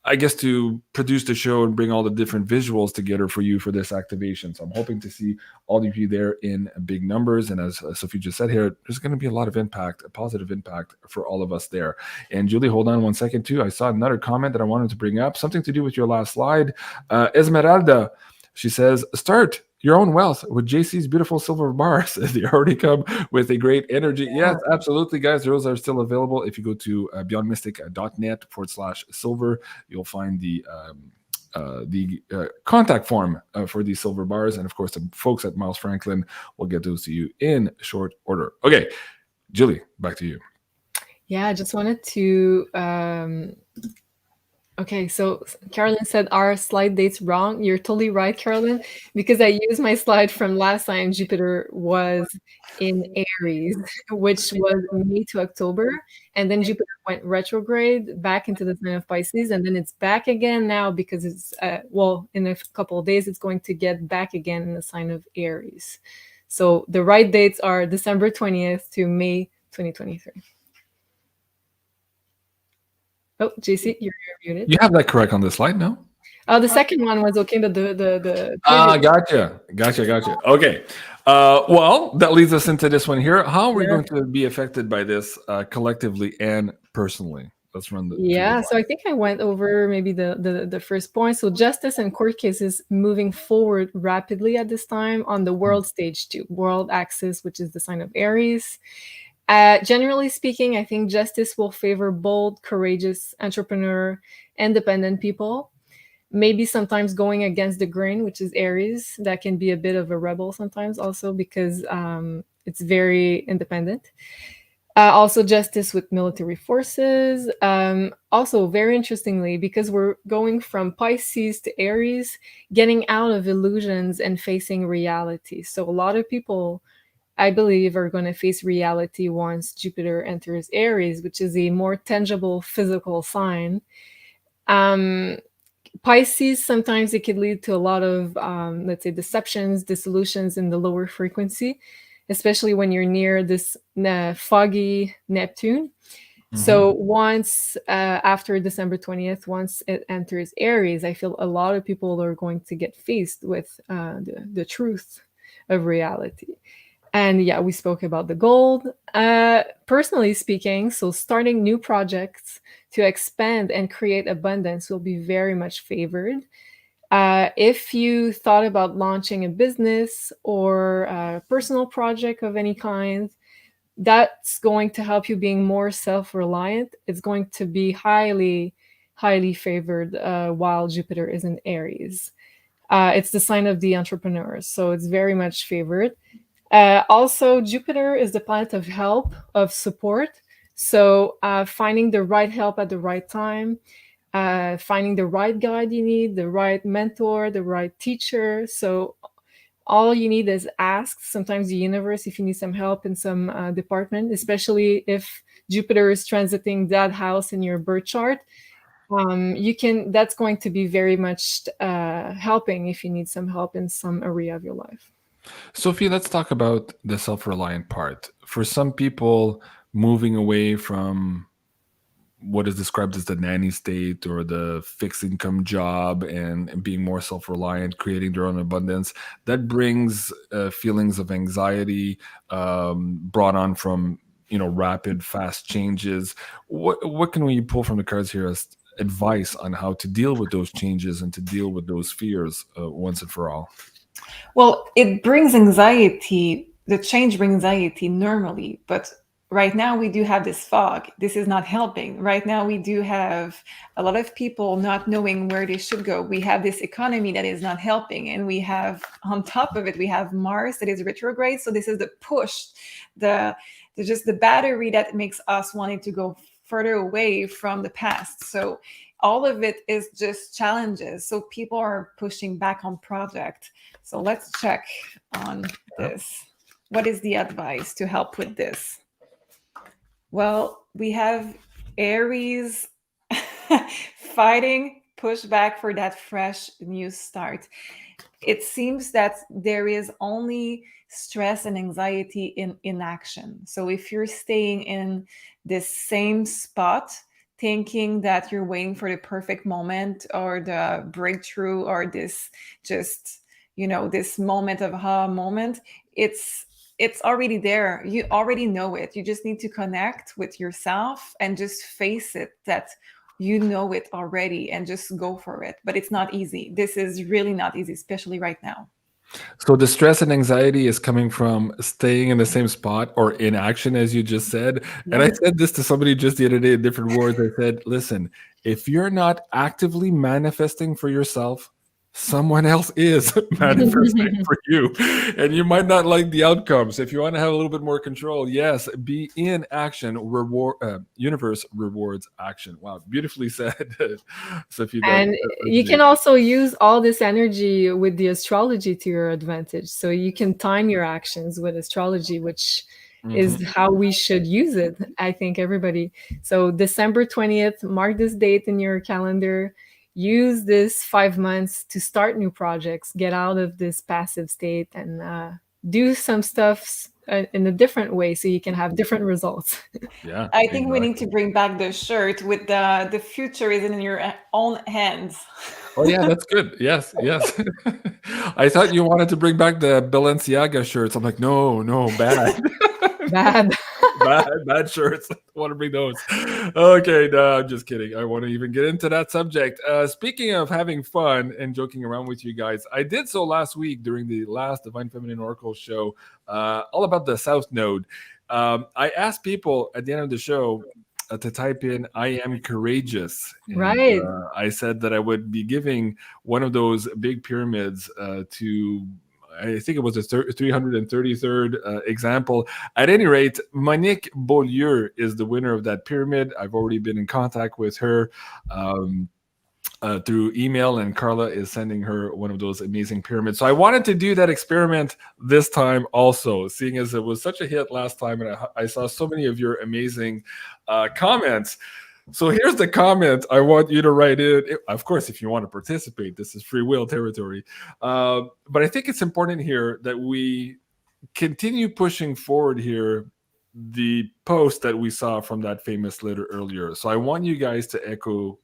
I guess, to produce the show and bring all the different visuals together for you for this activation. So I'm hoping to see all of you there in big numbers. And as Sophie just said here, there's going to be a lot of impact, a positive impact for all of us there. And Julie, hold on one second too. I saw another comment that I wanted to bring up, something to do with your last slide. Esmeralda, she says, start your own wealth with JC's beautiful silver bars. They already come with a great energy. Yes, absolutely, guys. Those are still available. If you go to beyondmystic.net/silver, you'll find the contact form for these silver bars. And of course, the folks at Miles Franklin will get those to you in short order. Okay, Julie, back to you. Yeah, I just wanted to... Okay, so Carolyn said our slide date's wrong. You're totally right, Carolyn, because I used my slide from last time Jupiter was in Aries, which was May to October, and then Jupiter went retrograde back into the sign of Pisces, and then it's back again now because it's, in a couple of days, it's going to get back again in the sign of Aries. So the right dates are December 20th to May 2023. Oh, JC, you're muted. You have that correct on the slide, no? Oh, the second one was okay. Gotcha. Okay. Well, that leads us into this one here. How are we going to be affected by this collectively and personally? Let's run the so I think I went over maybe the first point. So justice and court cases moving forward rapidly at this time on the world stage too, world axis, which is the sign of Aries. Generally speaking, I think justice will favor bold, courageous, entrepreneur, independent people. Maybe sometimes going against the grain, which is Aries. That can be a bit of a rebel sometimes also because it's very independent. Also justice with military forces. Also, very interestingly, because we're going from Pisces to Aries, getting out of illusions and facing reality. So a lot of people, I believe, are going to face reality once Jupiter enters Aries, which is a more tangible physical sign. Pisces, sometimes it could lead to a lot of, let's say, deceptions, dissolutions in the lower frequency, especially when you're near this foggy Neptune. So once, after December 20th, once it enters Aries, I feel a lot of people are going to get faced with the truth of reality. And yeah, we spoke about the gold. Personally speaking, so starting new projects to expand and create abundance will be very much favored. If you thought about launching a business or a personal project of any kind, that's going to help you being more self-reliant. It's going to be highly, highly favored while Jupiter is in Aries. It's the sign of the entrepreneurs, so it's very much favored. Also, Jupiter is the planet of help, of support. So finding the right help at the right time, finding the right guide you need, the right mentor, the right teacher. So all you need is ask sometimes the universe if you need some help in some department, especially if Jupiter is transiting that house in your birth chart. That's going to be very much helping if you need some help in some area of your life. Sophie, let's talk about the self-reliant part. For some people, moving away from what is described as the nanny state or the fixed income job, and being more self-reliant, creating their own abundance, that brings feelings of anxiety brought on from rapid, fast changes. What can we pull from the cards here as advice on how to deal with those changes and to deal with those fears once and for all? Well, it brings anxiety. The change brings anxiety normally, but right now we do have this fog. This is not helping. Right now we do have a lot of people not knowing where they should go. We have this economy that is not helping, and we have, on top of it, we have Mars that is retrograde. So this is the push, just the battery that makes us wanting to go further away from the past. So all of it is just challenges. So people are pushing back on project. So let's check on this. What is the advice to help with this? Well, we have Aries fighting, push back for that fresh new start. It seems that there is only stress and anxiety in inaction. So if you're staying in this same spot, thinking that you're waiting for the perfect moment or the breakthrough or this just, this moment of moment, it's already there. You already know it. You just need to connect with yourself and just face it that you know it already and just go for it. But it's not easy. This is really not easy, especially right now. So the stress and anxiety is coming from staying in the same spot or inaction, as you just said. And I said this to somebody just the other day in different words. I said, listen, if you're not actively manifesting for yourself, someone else is manifesting for you, and you might not like the outcomes. If you want to have a little bit more control, yes, be in action. Universe rewards action. Wow, beautifully said. Sophie, and you can also use all this energy with the astrology to your advantage. So you can time your actions with astrology, which is how we should use it, I think, everybody. So December 20th, mark this date in your calendar. Use this 5 months to start new projects, get out of this passive state, and do some stuff in a different way so you can have different results. Yeah, I think we need to bring back the shirt with the future is in your own hands. Oh yeah, that's good. Yes. I thought you wanted to bring back the Balenciaga shirts. I'm like, no, bad. bad shirts. I want to bring those. Okay, no, I'm just kidding. I want to even get into that subject. Speaking of having fun and joking around with you guys, I did so last week during the last Divine Feminine Oracle show, all about the South Node. I asked people at the end of the show to type in "I am courageous." Right. I said that I would be giving one of those big pyramids to, I think it was the 333rd example. At any rate, Monique Beaulieu is the winner of that pyramid. I've already been in contact with her through email, and Carla is sending her one of those amazing pyramids. So I wanted to do that experiment this time also, seeing as it was such a hit last time, and I saw so many of your amazing comments. So here's the comment I want you to write in. Of course, if you want to participate, this is free will territory. But I think it's important here that we continue pushing forward here the post that we saw from that famous letter earlier. So I want you guys to echo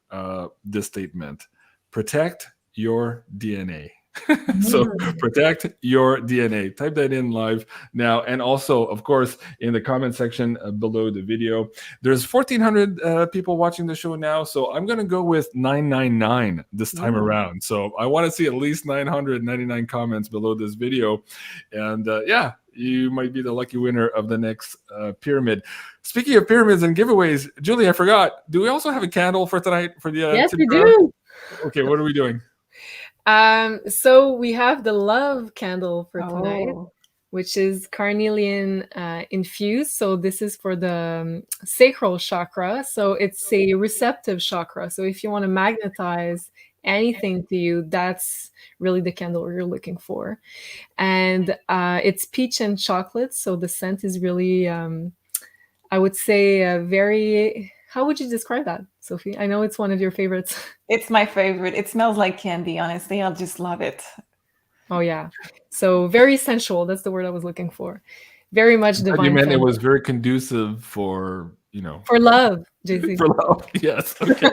this statement: protect your DNA. So protect your DNA. Type that in live now. And also, of course, in the comment section below the video, there's 1,400 people watching the show now. So I'm going to go with 999 this time around. So I want to see at least 999 comments below this video. And yeah, you might be the lucky winner of the next pyramid. Speaking of pyramids and giveaways, Julie, I forgot. Do we also have a candle for tonight? For the yes, we do. Okay, what are we doing? So we have the love candle for tonight, which is carnelian infused. So this is for the sacral chakra. So it's a receptive chakra. So if you want to magnetize anything to you, that's really the candle you're looking for. And it's peach and chocolate. So the scent is really, I would say, very... How would you describe that, Sophie? I know it's one of your favorites. It's my favorite. It smells like candy, honestly. I'll just love it. Oh yeah. So very sensual. That's the word I was looking for. Very much You divine meant it feminine. was very conducive for, For love, JC. for love. Yes. Okay.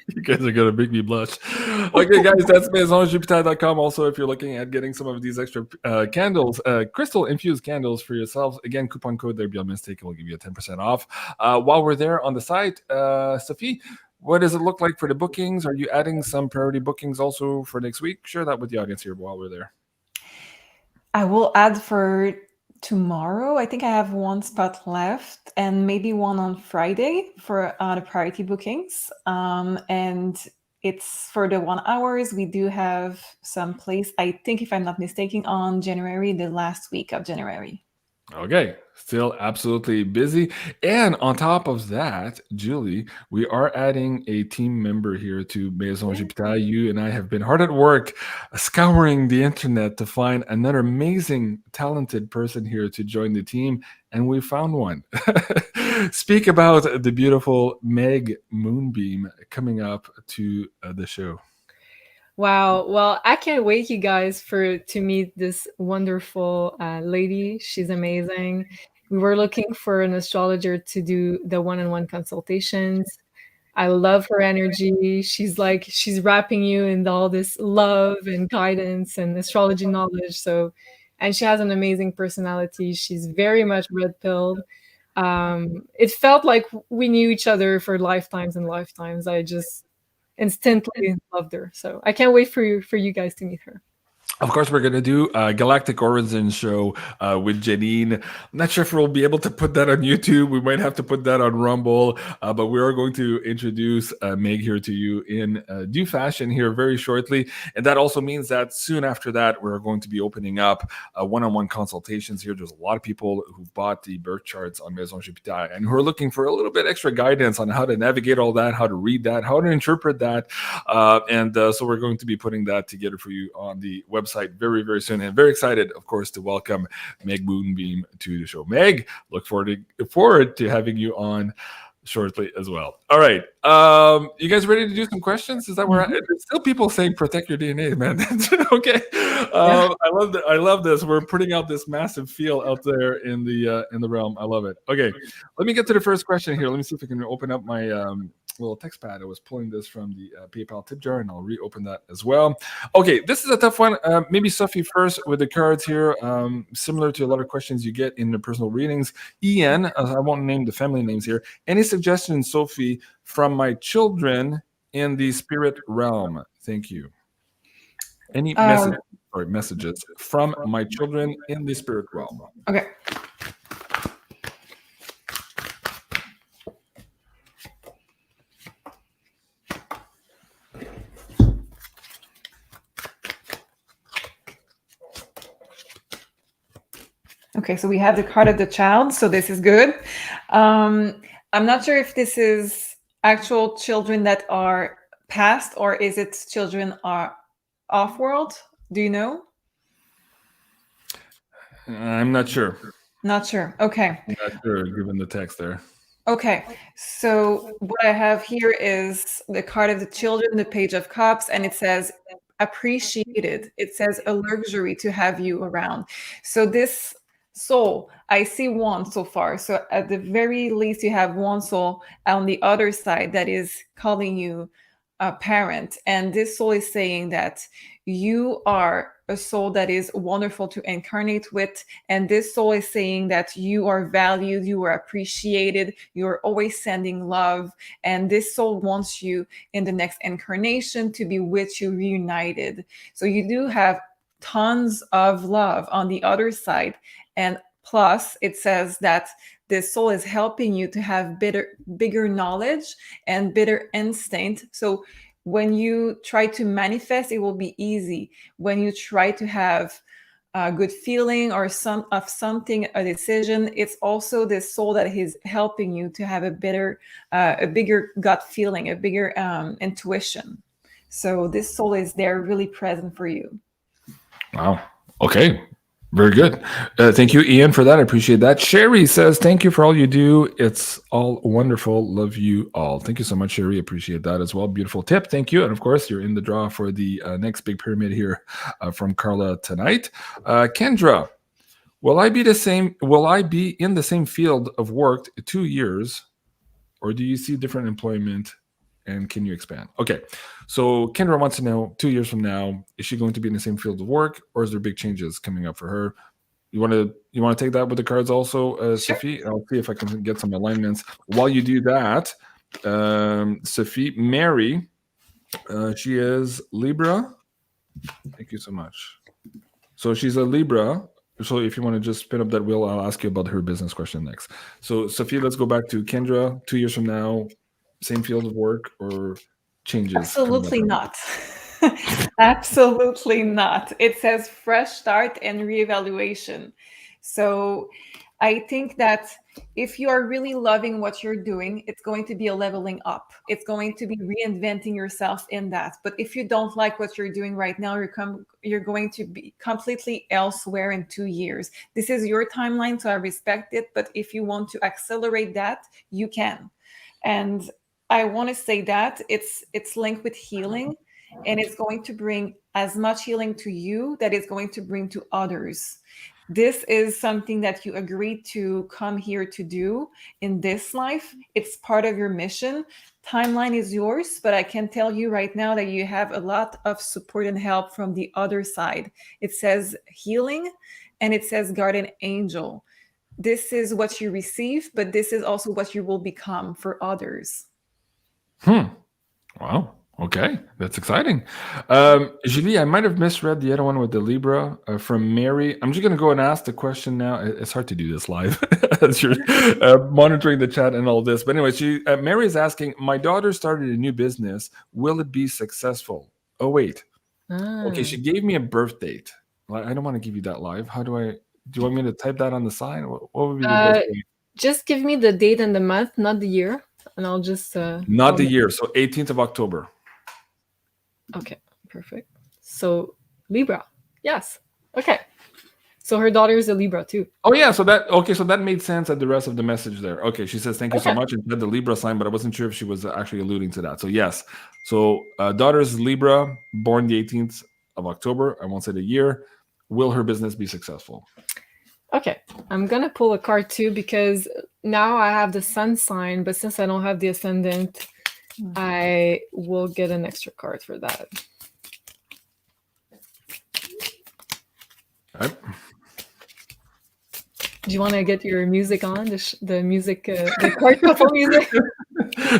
You guys are going to make me blush. Okay, guys, that's MaisonJupiter.com. Also, if you're looking at getting some of these extra candles, crystal-infused candles for yourselves, again, coupon code there, BeyondMystic, will give you a 10% off. While we're there on the site, Sophie, what does it look like for the bookings? Are you adding some priority bookings also for next week? Share that with the audience here while we're there. I will add for tomorrow. I think I have one spot left and maybe one on Friday for the priority bookings. And it's for the 1 hours. We do have some place, I think, if I'm not mistaken, on January, the last week of January. Okay, still absolutely busy. And on top of that, Julie, we are adding a team member here to Maison Jupiter. You and I have been hard at work scouring the internet to find another amazing, talented person here to join the team, and we found one. Speak about the beautiful Meg Moonbeam coming up to the show. Wow. Well, I can't wait, you guys, to meet this wonderful lady. She's amazing. We were looking for an astrologer to do the one-on-one consultations. I love her energy. She's wrapping you in all this love and guidance and astrology knowledge. And she has an amazing personality. She's very much red-pilled. It felt like we knew each other for lifetimes and lifetimes. I just instantly loved her. So I can't wait for you guys to meet her. Of course, we're going to do a Galactic Origin show with Janine. I'm not sure if we'll be able to put that on YouTube. We might have to put that on Rumble, but we are going to introduce Meg here to you in due fashion here very shortly. And that also means that soon after that, we're going to be opening up one-on-one consultations here. There's a lot of people who bought the birth charts on Maison Jupiter and who are looking for a little bit extra guidance on how to navigate all that, how to read that, how to interpret that. So we're going to be putting that together for you on the website very, very soon, and very excited, of course, to welcome Meg Moonbeam to the show. Meg, look forward to having you on shortly as well. All right, you guys ready to do some questions? Is that where there's still people saying protect your DNA, man? Okay, I love this. We're putting out this massive feel out there in the realm. I love it. Okay, let me get to the first question here. Let me see if I can open up my little text pad. I was pulling this from the PayPal tip jar, and I'll reopen that as well. Okay, this is a tough one. Maybe Sophie first with the cards here. Similar to a lot of questions you get in the personal readings. Ian, I won't name the family names here. Any suggestions, Sophie, from my children in the spirit realm? Thank you. Any messages from my children in the spirit realm? Okay. Okay, so we have the card of the child, so this is good. I'm not sure if this is actual children that are past or is it children are off-world? Do you know? I'm not sure. Not sure. Okay. I'm not sure, given the text there. Okay, so what I have here is the card of the children, the Page of Cups, and it says appreciated. It says a luxury to have you around. So this soul, I see one so far. So at the very least, you have one soul on the other side that is calling you a parent. And this soul is saying that you are a soul that is wonderful to incarnate with. And this soul is saying that you are valued, you are appreciated, you're always sending love. And this soul wants you in the next incarnation to be with you reunited. So you do have tons of love on the other side. And plus, it says that this soul is helping you to have bigger knowledge and bigger instinct. So when you try to manifest, it will be easy. When you try to have a good feeling or something, a decision, it's also this soul that is helping you to have a bigger gut feeling, a bigger intuition. So this soul is there, really present for you. Wow. Okay. Very good. Thank you, Ian, for that. I appreciate that. Sherry says, thank you for all you do. It's all wonderful. Love you all. Thank you so much, Sherry. Appreciate that as well. Beautiful tip. Thank you. And of course, you're in the draw for the next big pyramid here from Carla tonight. Kendra, will I be in the same field of work 2 years, or do you see different employment? And can you expand? Okay, so Kendra wants to know 2 years from now, is she going to be in the same field of work, or is there big changes coming up for her? You want to take that with the cards also, Sure. Sophie? I'll see if I can get some alignments. While you do that, Sophie, Mary, she is Libra. Thank you so much. So she's a Libra. So if you want to just spin up that wheel, I'll ask you about her business question next. So Sophie, let's go back to Kendra. 2 years from now, same field of work or changes? Absolutely not. Absolutely not. It says fresh start and reevaluation. So I think that if you are really loving what you're doing, it's going to be a leveling up. It's going to be reinventing yourself in that. But if you don't like what you're doing right now, you're going to be completely elsewhere in 2 years. This is your timeline, so I respect it. But if you want to accelerate that, you can. And I want to say that it's linked with healing, and it's going to bring as much healing to you that it's going to bring to others. This is something that you agreed to come here to do in this life. It's part of your mission. Timeline is yours, but I can tell you right now that you have a lot of support and help from the other side. It says healing, and it says guardian angel. This is what you receive, but this is also what you will become for others. Wow. Okay, that's exciting. Julie, I might have misread the other one with the Libra from Mary. I'm just going to go and ask the question now. It's hard to do this live as you're monitoring the chat and all this. But anyway, Mary is asking, my daughter started a new business. Will it be successful? Oh, wait. Okay, she gave me a birth date. I don't want to give you that live. Do you want me to type that on the side? What would be the best way? Just give me the date and the month, not the year. And I'll just... Not the year. So 18th of October. Okay, perfect. So Libra. Yes. Okay. So her daughter is a Libra too. Oh yeah, so that made sense at the rest of the message there. Okay, she says thank you so much and said the Libra sign, but I wasn't sure if she was actually alluding to that. So yes. So daughter is Libra, born the 18th of October. I won't say the year. Will her business be successful? Okay, I'm gonna pull a card too because now I have the sun sign, but since I don't have the ascendant, I will get an extra card for that. All right. Do you want to get your music on? The music, the card shuffle music?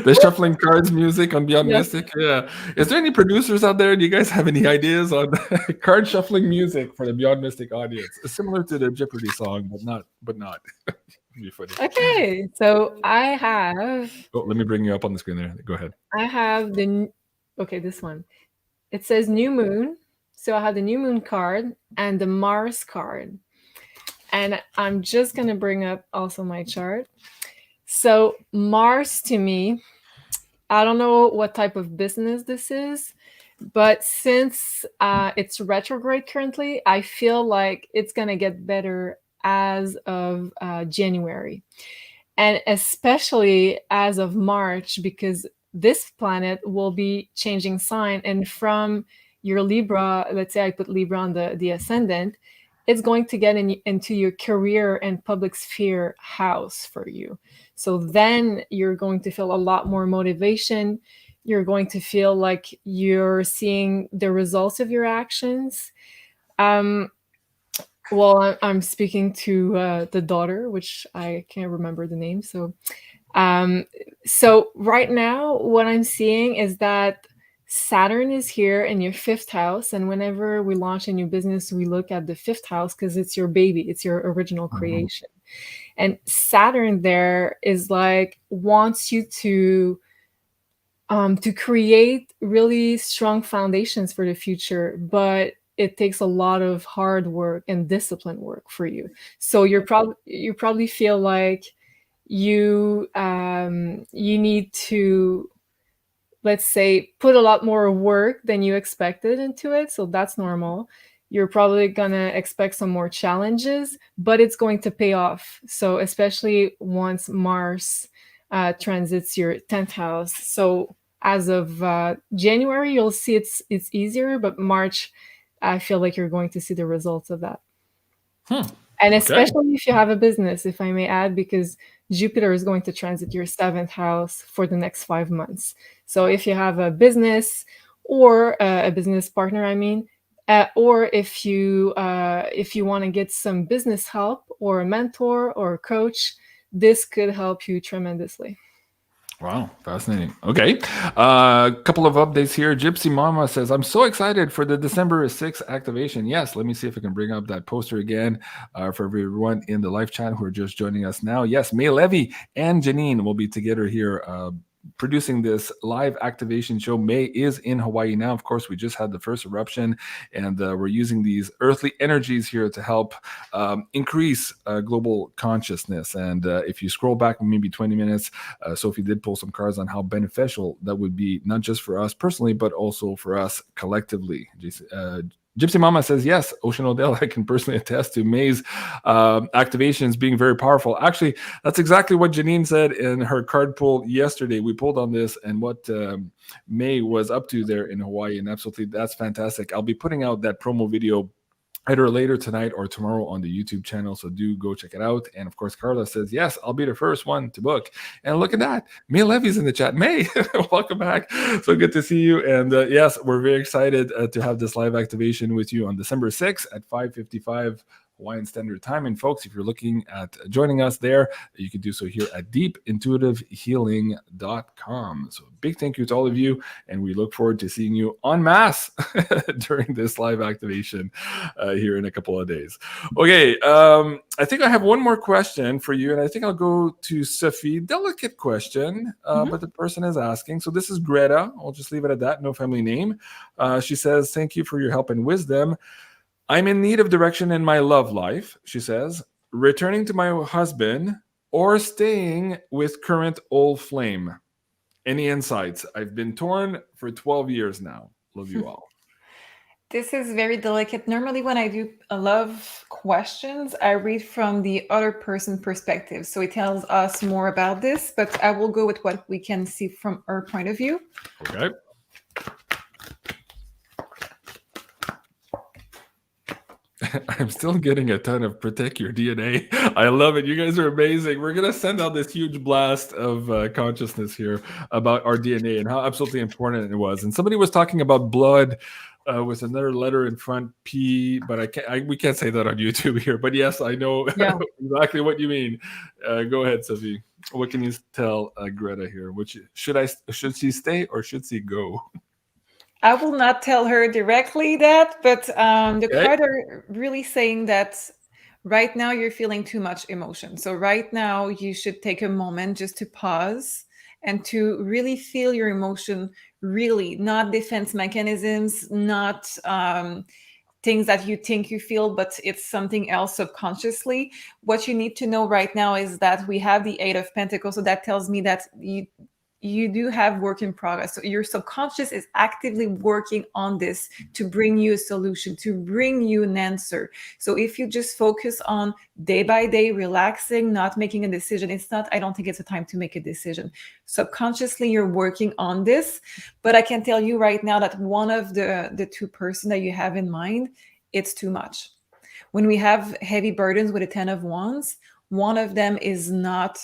The shuffling cards music on BeyondMystic. Yeah. Is there any producers out there? Do you guys have any ideas on card shuffling music for the BeyondMystic audience? It's similar to the Jeopardy song, but not. Be funny. Okay, so I have... Oh, let me bring you up on the screen there. Go ahead. I have this one. It says new moon. So I have the new moon card and the Mars card. And I'm just going to bring up also my chart. So Mars to me, I don't know what type of business this is, but since it's retrograde currently, I feel like it's going to get better as of January. And especially as of March, because this planet will be changing sign. And from your Libra, let's say I put Libra on the ascendant, it's going to get into your career and public sphere house for you. So then you're going to feel a lot more motivation. You're going to feel like you're seeing the results of your actions. Well, I'm speaking to the daughter, which I can't remember the name. So right now, what I'm seeing is that Saturn is here in your 5th house. And whenever we launch a new business, we look at the 5th house because it's your baby. It's your original creation. And Saturn there is like, wants you to create really strong foundations for the future, but it takes a lot of hard work and discipline work for you. So you probably feel like you need to, let's say, put a lot more work than you expected into it. So that's normal. you're probably going to expect some more challenges, but it's going to pay off. So especially once Mars transits your 10th house. So as of January, you'll see it's easier, but March, I feel like you're going to see the results of that. And especially if you have a business, if I may add, because Jupiter is going to transit your 7th house for the next 5 months. So if you have a business or a business partner, I mean, or if you want to get some business help or a mentor or a coach, this could help you tremendously. Wow, fascinating. Okay, a couple of updates here. Gypsy Mama says, I'm so excited for the December 6th activation. Yes, let me see if I can bring up that poster again for everyone in the live chat who are just joining us now. Yes, May Levy and Janine will be together here producing this live activation show. May is in Hawaii now. Of course, we just had the first eruption, and we're using these earthly energies here to help increase global consciousness. And if you scroll back maybe 20 minutes, Sophie did pull some cards on how beneficial that would be, not just for us personally, but also for us collectively. Gypsy Mama says, yes, Ocean Odell, I can personally attest to May's activations being very powerful. Actually, that's exactly what Janine said in her card pull yesterday. We pulled on this and what May was up to there in Hawaii, and absolutely, that's fantastic. I'll be putting out that promo video either later tonight or tomorrow on the YouTube channel, so do go check it out. And of course, Carla says, yes, I'll be the first one to book. And look at that, May Levy's in the chat. May, welcome back. So good to see you. And yes, we're very excited to have this live activation with you on December 6th at 5:55 Hawaiian Standard Time. And folks, if you're looking at joining us there, you can do so here at deepintuitivehealing.com. So big thank you to all of you, and we look forward to seeing you en masse during this live activation here in a couple of days. Okay, I think I have one more question for you, and I think I'll go to Sophie. Delicate question, but the person is asking. So this is Greta. I'll just leave it at that. No family name. She says, thank you for your help and wisdom. I'm in need of direction in my love life, she says, returning to my husband or staying with current old flame. Any insights? I've been torn for 12 years now. Love you all. This is very delicate. Normally when I do love questions, I read from the other person's perspective. So it tells us more about this, but I will go with what we can see from our point of view. Okay. I'm still getting a ton of protect your DNA. I love it. You guys are amazing. We're going to send out this huge blast of consciousness here about our DNA and how absolutely important it was. And somebody was talking about blood with another letter in front, P, but we can't say that on YouTube here. But yes, I know exactly what you mean. Go ahead, Sophie. What can you tell Greta here? Should she stay or should she go? I will not tell her directly that, but the cards are really saying that right now you're feeling too much emotion. So right now you should take a moment just to pause and to really feel your emotion, really, not defense mechanisms, not things that you think you feel, but it's something else subconsciously. What you need to know right now is that we have the 8 of Pentacles. So that tells me that you do have work in progress. So your subconscious is actively working on this to bring you a solution, to bring you an answer. So if you just focus on day by day, relaxing, not making a decision, I don't think it's a time to make a decision. Subconsciously, you're working on this. But I can tell you right now that one of the two person that you have in mind, it's too much. When we have heavy burdens with a 10 of Wands, one of them is not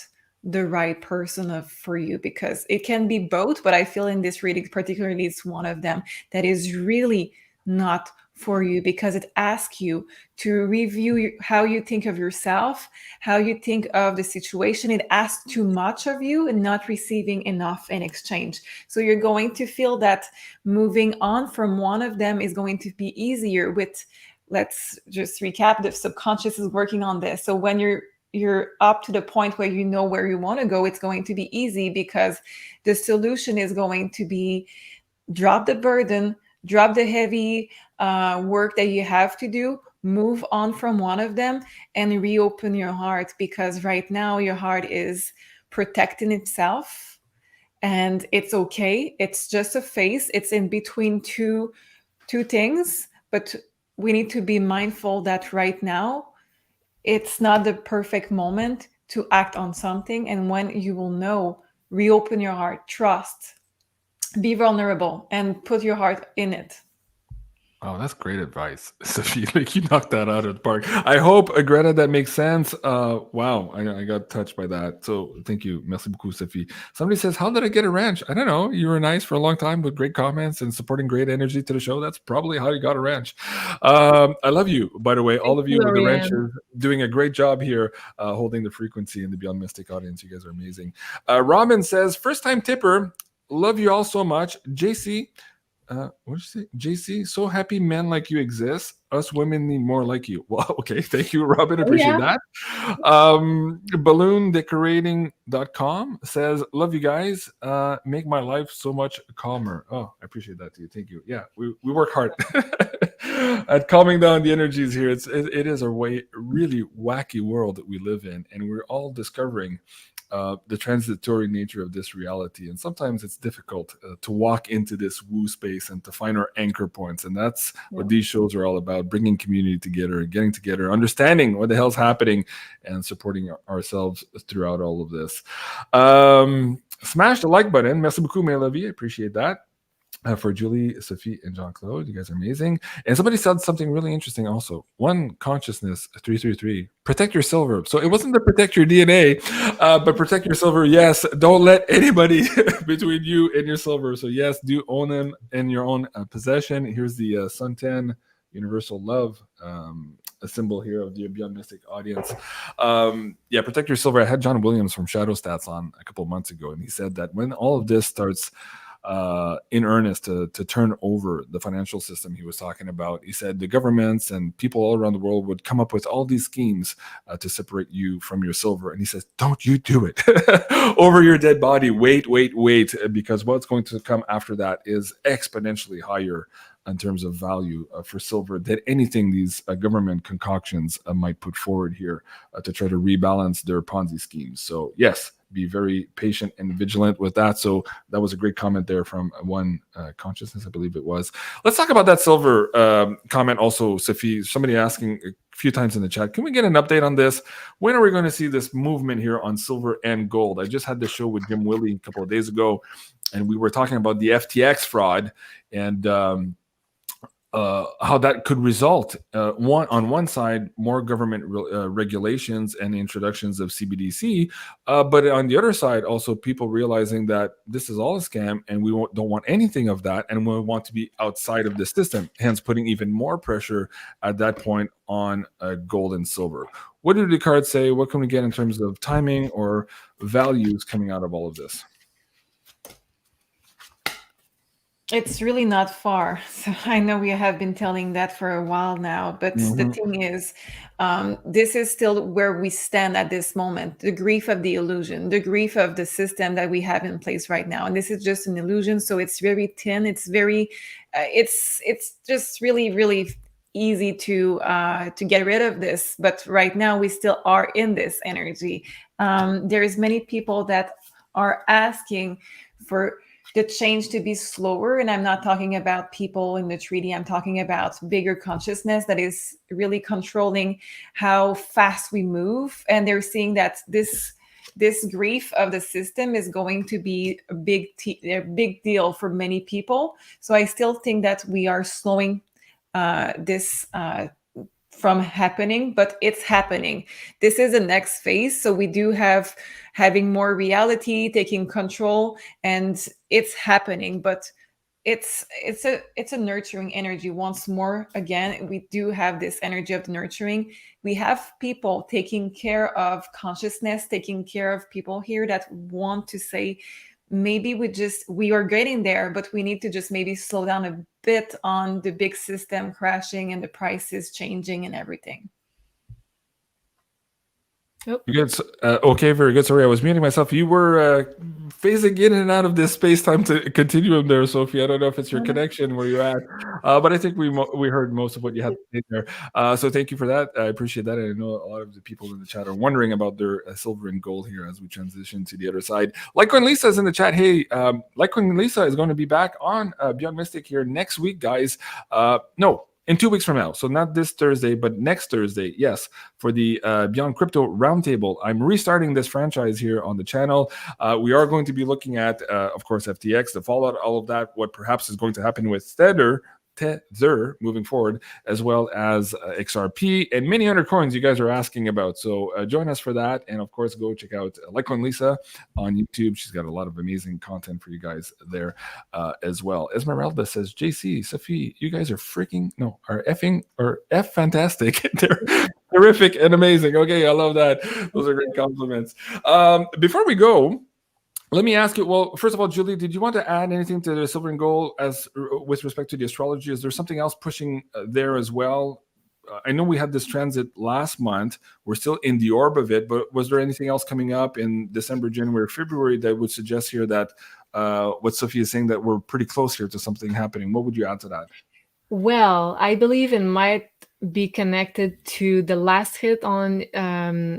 the right person for you, because it can be both, but I feel in this reading particularly it's one of them that is really not for you, because it asks you to review how you think of yourself, how you think of the situation. It asks too much of you and not receiving enough in exchange. So you're going to feel that moving on from one of them is going to be easier with, let's just recap, the subconscious is working on this. So when you're up to the point where you know where you want to go, it's going to be easy, because the solution is going to be drop the burden, drop the heavy work that you have to do, move on from one of them and reopen your heart, because right now your heart is protecting itself and it's okay. It's just a phase. It's in between two things, but we need to be mindful that right now it's not the perfect moment to act on something. And when you will know, reopen your heart, trust, be vulnerable, and put your heart in it. Oh, that's great advice, Sophie. Like, you knocked that out of the park. I hope, Greta, that makes sense. Wow, I got touched by that. So thank you. Merci beaucoup, Sophie. Somebody says, how did I get a ranch? I don't know. You were nice for a long time with great comments and supporting great energy to the show. That's probably how you got a ranch. I love you, by the way. All of you with the ranches doing a great job here, holding the frequency in the Beyond Mystic audience. You guys are amazing. Robin says, first time tipper. Love you all so much. JC. What did you say? JC, so happy men like you exist. Us women need more like you. Well, okay. Thank you, Robin. Appreciate that. Balloondecorating.com says, love you guys. Make my life so much calmer. Oh, I appreciate that too. Thank you. Yeah, we work hard at calming down the energies here. It is a really wacky world that we live in, and we're all discovering the transitory nature of this reality. And sometimes it's difficult to walk into this woo space and to find our anchor points. And that's what these shows are all about, bringing community together, getting together, understanding what the hell's happening, and supporting ourselves throughout all of this. Smash the like button. Merci beaucoup, mes amis. I appreciate that. For Julie, Sophie, and Jean-Claude, you guys are amazing. And somebody said something really interesting also. One consciousness, 333. Protect your silver. So it wasn't to protect your DNA, but protect your silver. Yes, don't let anybody between you and your silver. So yes, do own them in your own possession. Here's the Suntan Universal Love a symbol here of the Beyond Mystic audience. Yeah, protect your silver. I had John Williams from Shadow Stats on a couple of months ago, and he said that when all of this starts in earnest to turn over the financial system he was talking about, he said the governments and people all around the world would come up with all these schemes to separate you from your silver. And he says, don't you do it over your dead body. Wait, because what's going to come after that is exponentially higher in terms of value for silver than anything these government concoctions might put forward here to try to rebalance their Ponzi schemes. So yes, be very patient and vigilant with that. So that was a great comment there from one consciousness, I believe it was. Let's talk about that silver comment also, Sophie. Somebody asking a few times in the chat, can we get an update on this? When are we going to see this movement here on silver and gold? I just had the show with Jim Willie a couple of days ago, and we were talking about the FTX fraud and how that could result on one side, more government regulations and introductions of CBDC, but on the other side, also people realizing that this is all a scam and we don't want anything of that, and we want to be outside of the system, hence putting even more pressure at that point on gold and silver. What do the cards say? What can we get in terms of timing or values coming out of all of this? It's really not far. So I know we have been telling that for a while now, but the thing is, this is still where we stand at this moment. The grief of the illusion, the grief of the system that we have in place right now. And this is just an illusion. So it's very thin. It's very, it's just really, really easy to get rid of this. But right now we still are in this energy. There's many people that are asking for the change to be slower. And I'm not talking about people in the treaty. I'm talking about bigger consciousness that is really controlling how fast we move. And they're seeing that this grief of the system is going to be a big deal for many people. So I still think that we are slowing this from happening, but it's happening. This is the next phase. So we do have having more reality, taking control, and it's happening. But it's a nurturing energy. Once more, again, we do have this energy of nurturing. We have people taking care of consciousness, taking care of people here that want to say, maybe we are getting there, but we need to just maybe slow down a bit on the big system crashing and the prices changing and everything. Good. Okay, very good. Sorry, I was muting myself. You were phasing in and out of this space-time continuum there, Sophie. I don't know if it's your connection where you're at, but I think we heard most of what you had to say there. So thank you for that. I appreciate that. And I know a lot of the people in the chat are wondering about their silver and gold here as we transition to the other side. Like when Lisa's in the chat, hey, like when Lisa is going to be back on Beyond Mystic here next week, guys. No. in 2 weeks from now. So not this Thursday, but next Thursday. Yes, for the Beyond Crypto Roundtable. I'm restarting this franchise here on the channel. We are going to be looking at, of course, FTX, the fallout, all of that, what perhaps is going to happen with Tether moving forward, as well as XRP and many other coins you guys are asking about. So join us for that. And of course, go check out Litecoin Lisa on YouTube. She's got a lot of amazing content for you guys there as well. Esmeralda says, JC, Sophie, you guys are F fantastic. They're terrific and amazing. Okay, I love that. Those are great compliments. Before we go, let me ask you, well, first of all, Julie, did you want to add anything to the silver and gold as with respect to the astrology? Is there something else pushing there as well? I know we had this transit last month. We're still in the orb of it, but was there anything else coming up in December, January, February that would suggest here that what Sophie is saying, that we're pretty close here to something happening? What would you add to that? Well, I believe it might be connected to the last hit on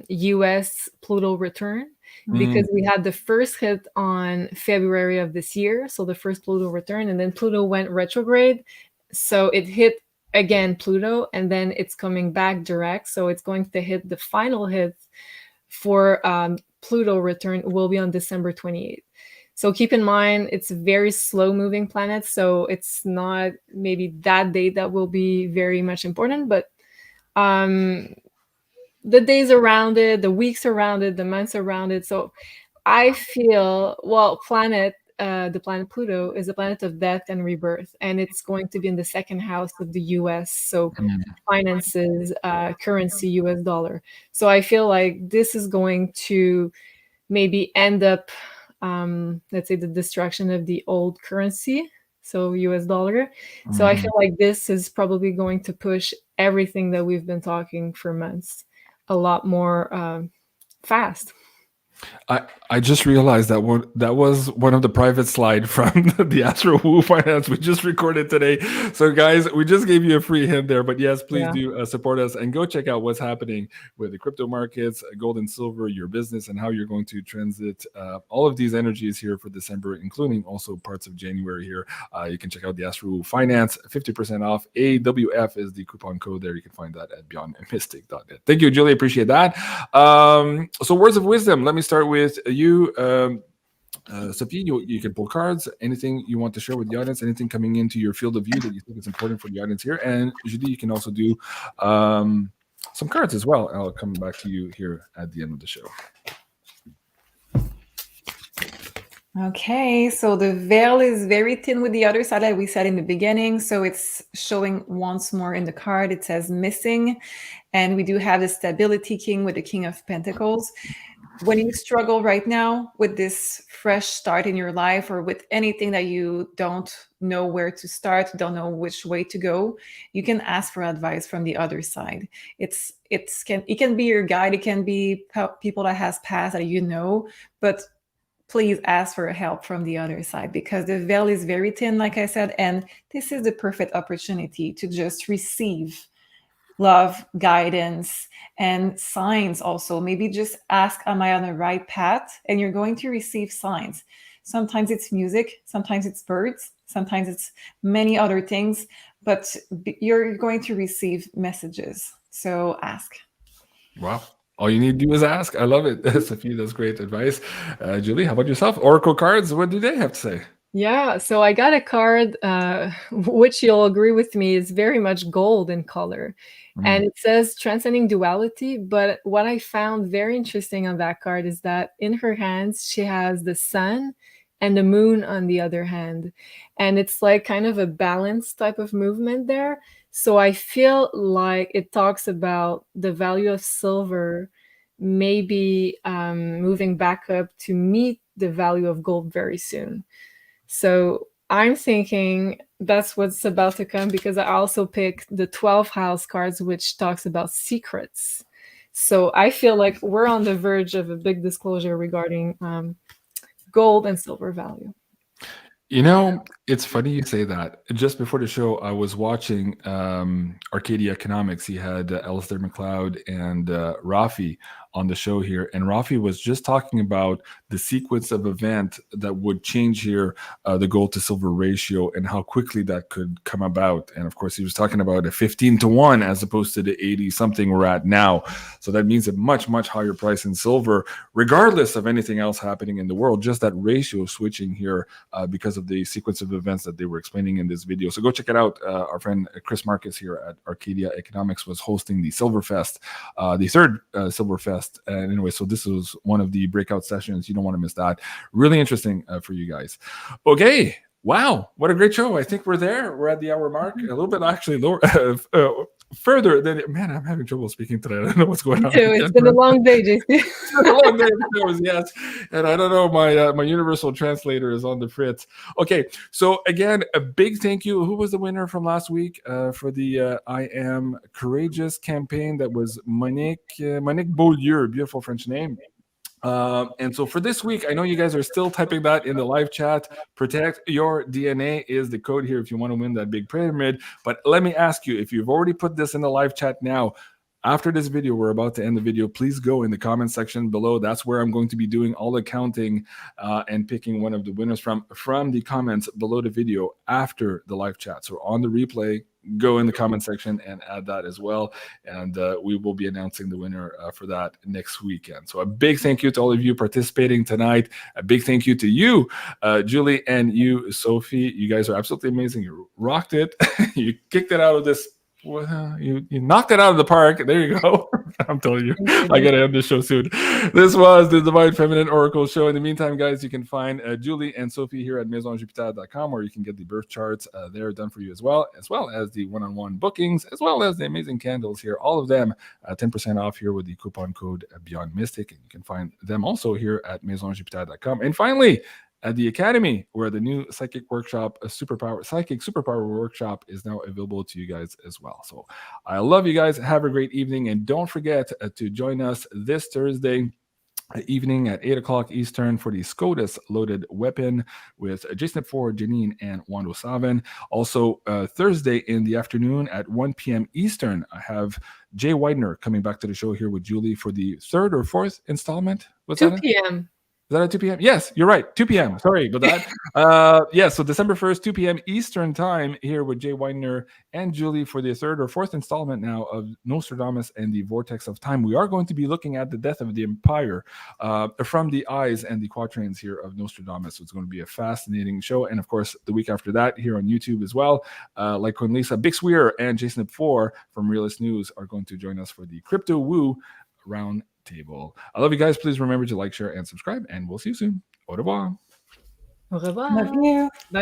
US Pluto return, because we had the first hit on February of this year, so the first Pluto return, and then Pluto went retrograde, so it hit again Pluto, and then it's coming back direct, so it's going to hit the final hit for Pluto return will be on December 28th. So keep in mind, it's a very slow moving planet, so it's not maybe that date that will be very much important, but the days around it, the weeks around it, the months around it. So I feel, well, the planet Pluto is a planet of death and rebirth, and it's going to be in the second house of the US. So finances, currency, US dollar. So I feel like this is going to maybe end up, let's say, the destruction of the old currency, so US dollar. So I feel like this is probably going to push everything that we've been talking for months a lot more fast. I just realized that was one of the private slide from the Astro Woo Finance we just recorded today. So guys, we just gave you a free hint there, but yes, please do support us and go check out what's happening with the crypto markets, gold and silver, your business, and how you're going to transit all of these energies here for December, including also parts of January here. You can check out the Astro Woo Finance, 50% off. AWF is the coupon code there. You can find that at beyondmystic.net. Thank you, Julie. Appreciate that. So words of wisdom. Let me start with you, Sophie. You can pull cards. Anything you want to share with the audience, anything coming into your field of view that you think is important for the audience here. And Julie, you can also do some cards as well. I'll come back to you here at the end of the show. Okay, so the veil is very thin with the other side, like we said in the beginning. So it's showing once more in the card. It says missing. And we do have the stability king with the King of Pentacles. When you struggle right now with this fresh start in your life, or with anything that you don't know where to start, don't know which way to go, you can ask for advice from the other side. It can be your guide. It can be people that has passed that you know, but please ask for help from the other side, because the veil is very thin, like I said, and this is the perfect opportunity to just receive love, guidance, and signs also. Maybe just ask, am I on the right path? And you're going to receive signs. Sometimes it's music, sometimes it's birds, sometimes it's many other things, but you're going to receive messages. So ask. Wow. All you need to do is ask. I love it. Sophie, that's great advice. Julie, how about yourself? Oracle cards, what do they have to say? Yeah, so I got a card, which you'll agree with me is very much gold in color. And it says transcending duality. But what I found very interesting on that card is that in her hands, she has the sun and the moon on the other hand. And it's like kind of a balanced type of movement there. So I feel like it talks about the value of silver maybe moving back up to meet the value of gold very soon. So I'm thinking that's what's about to come, because I also picked the 12th house cards, which talks about secrets. So I feel like we're on the verge of a big disclosure regarding gold and silver value. You know, it's funny you say that. Just before the show, I was watching Arcadia Economics. He had Alistair McLeod and Rafi on the show here, and Rafi was just talking about the sequence of event that would change here the gold to silver ratio and how quickly that could come about. And of course, he was talking about a 15-to-1 as opposed to the 80 something we're at now. So that means a much, much higher price in silver, regardless of anything else happening in the world. Just that ratio switching here because of the sequence of events that they were explaining in this video. So go check it out. Our friend Chris Marcus here at Arcadia Economics was hosting the Silverfest, the third Silverfest. And anyway, so this was one of the breakout sessions. You don't want to miss that. Really interesting for you guys. Okay. Wow. What a great show. I think we're there. We're at the hour mark. A little bit actually lower. Further than man, I'm having trouble speaking today. I don't know what's going on. It's been a long day, JC. It's been a long day, of course, yes. And I don't know, my universal translator is on the fritz. Okay, so again, a big thank you. Who was the winner from last week for the I Am Courageous campaign? That was Monique Beaulieu, beautiful French name. And so for this week, I know you guys are still typing that in the live chat. Protect your DNA is the code here if you want to win that big pyramid. But let me ask you, if you've already put this in the live chat now, after this video, we're about to end the video, please go in the comment section below. That's where I'm going to be doing all the counting and picking one of the winners from the comments below the video after the live chat. So on the replay, go in the comment section and add that as well. And we will be announcing the winner for that next weekend. So a big thank you to all of you participating tonight. A big thank you to you, Julie, and you, Sophie. You guys are absolutely amazing. You rocked it. You kicked it out of this. Well, you knocked it out of the park. There you go. I'm telling you, I gotta end this show soon. This was the Divine Feminine Oracle Show. In the meantime, guys, you can find Julie and Sophie here at MaisonJupiter.com, where you can get the birth charts there done for you as well as the one-on-one bookings, as well as the amazing candles here. All of them 10% off here with the coupon code BeyondMystic, and you can find them also here at MaisonJupiter.com. And finally, at the Academy, where the new psychic workshop, psychic superpower workshop, is now available to you guys as well. So I love you guys. Have a great evening, and don't forget to join us this Thursday evening at 8 o'clock Eastern for the SCOTUS Loaded Weapon with Jason Ford, Janine, and Wando Savin. Also, Thursday in the afternoon at 1 p.m. Eastern, I have Jay Widener coming back to the show here with Julie for the third or fourth installment. What's 2 that? p.m. Is that at 2 p.m.? Yes, you're right. 2 p.m. Sorry about that. Yeah, so December 1st, 2 p.m. Eastern time here with Jay Widener and Julie for the third or fourth installment now of Nostradamus and the Vortex of Time. We are going to be looking at the death of the empire from the eyes and the quatrains here of Nostradamus. So it's going to be a fascinating show. And of course, the week after that here on YouTube as well, like Cornelisa Bixweir and Jason Epfor from Realist News are going to join us for the Crypto Woo round table. I love you guys. Please remember to like, share, and subscribe, and we'll see you soon. Au revoir. Au revoir. Love you. Bye.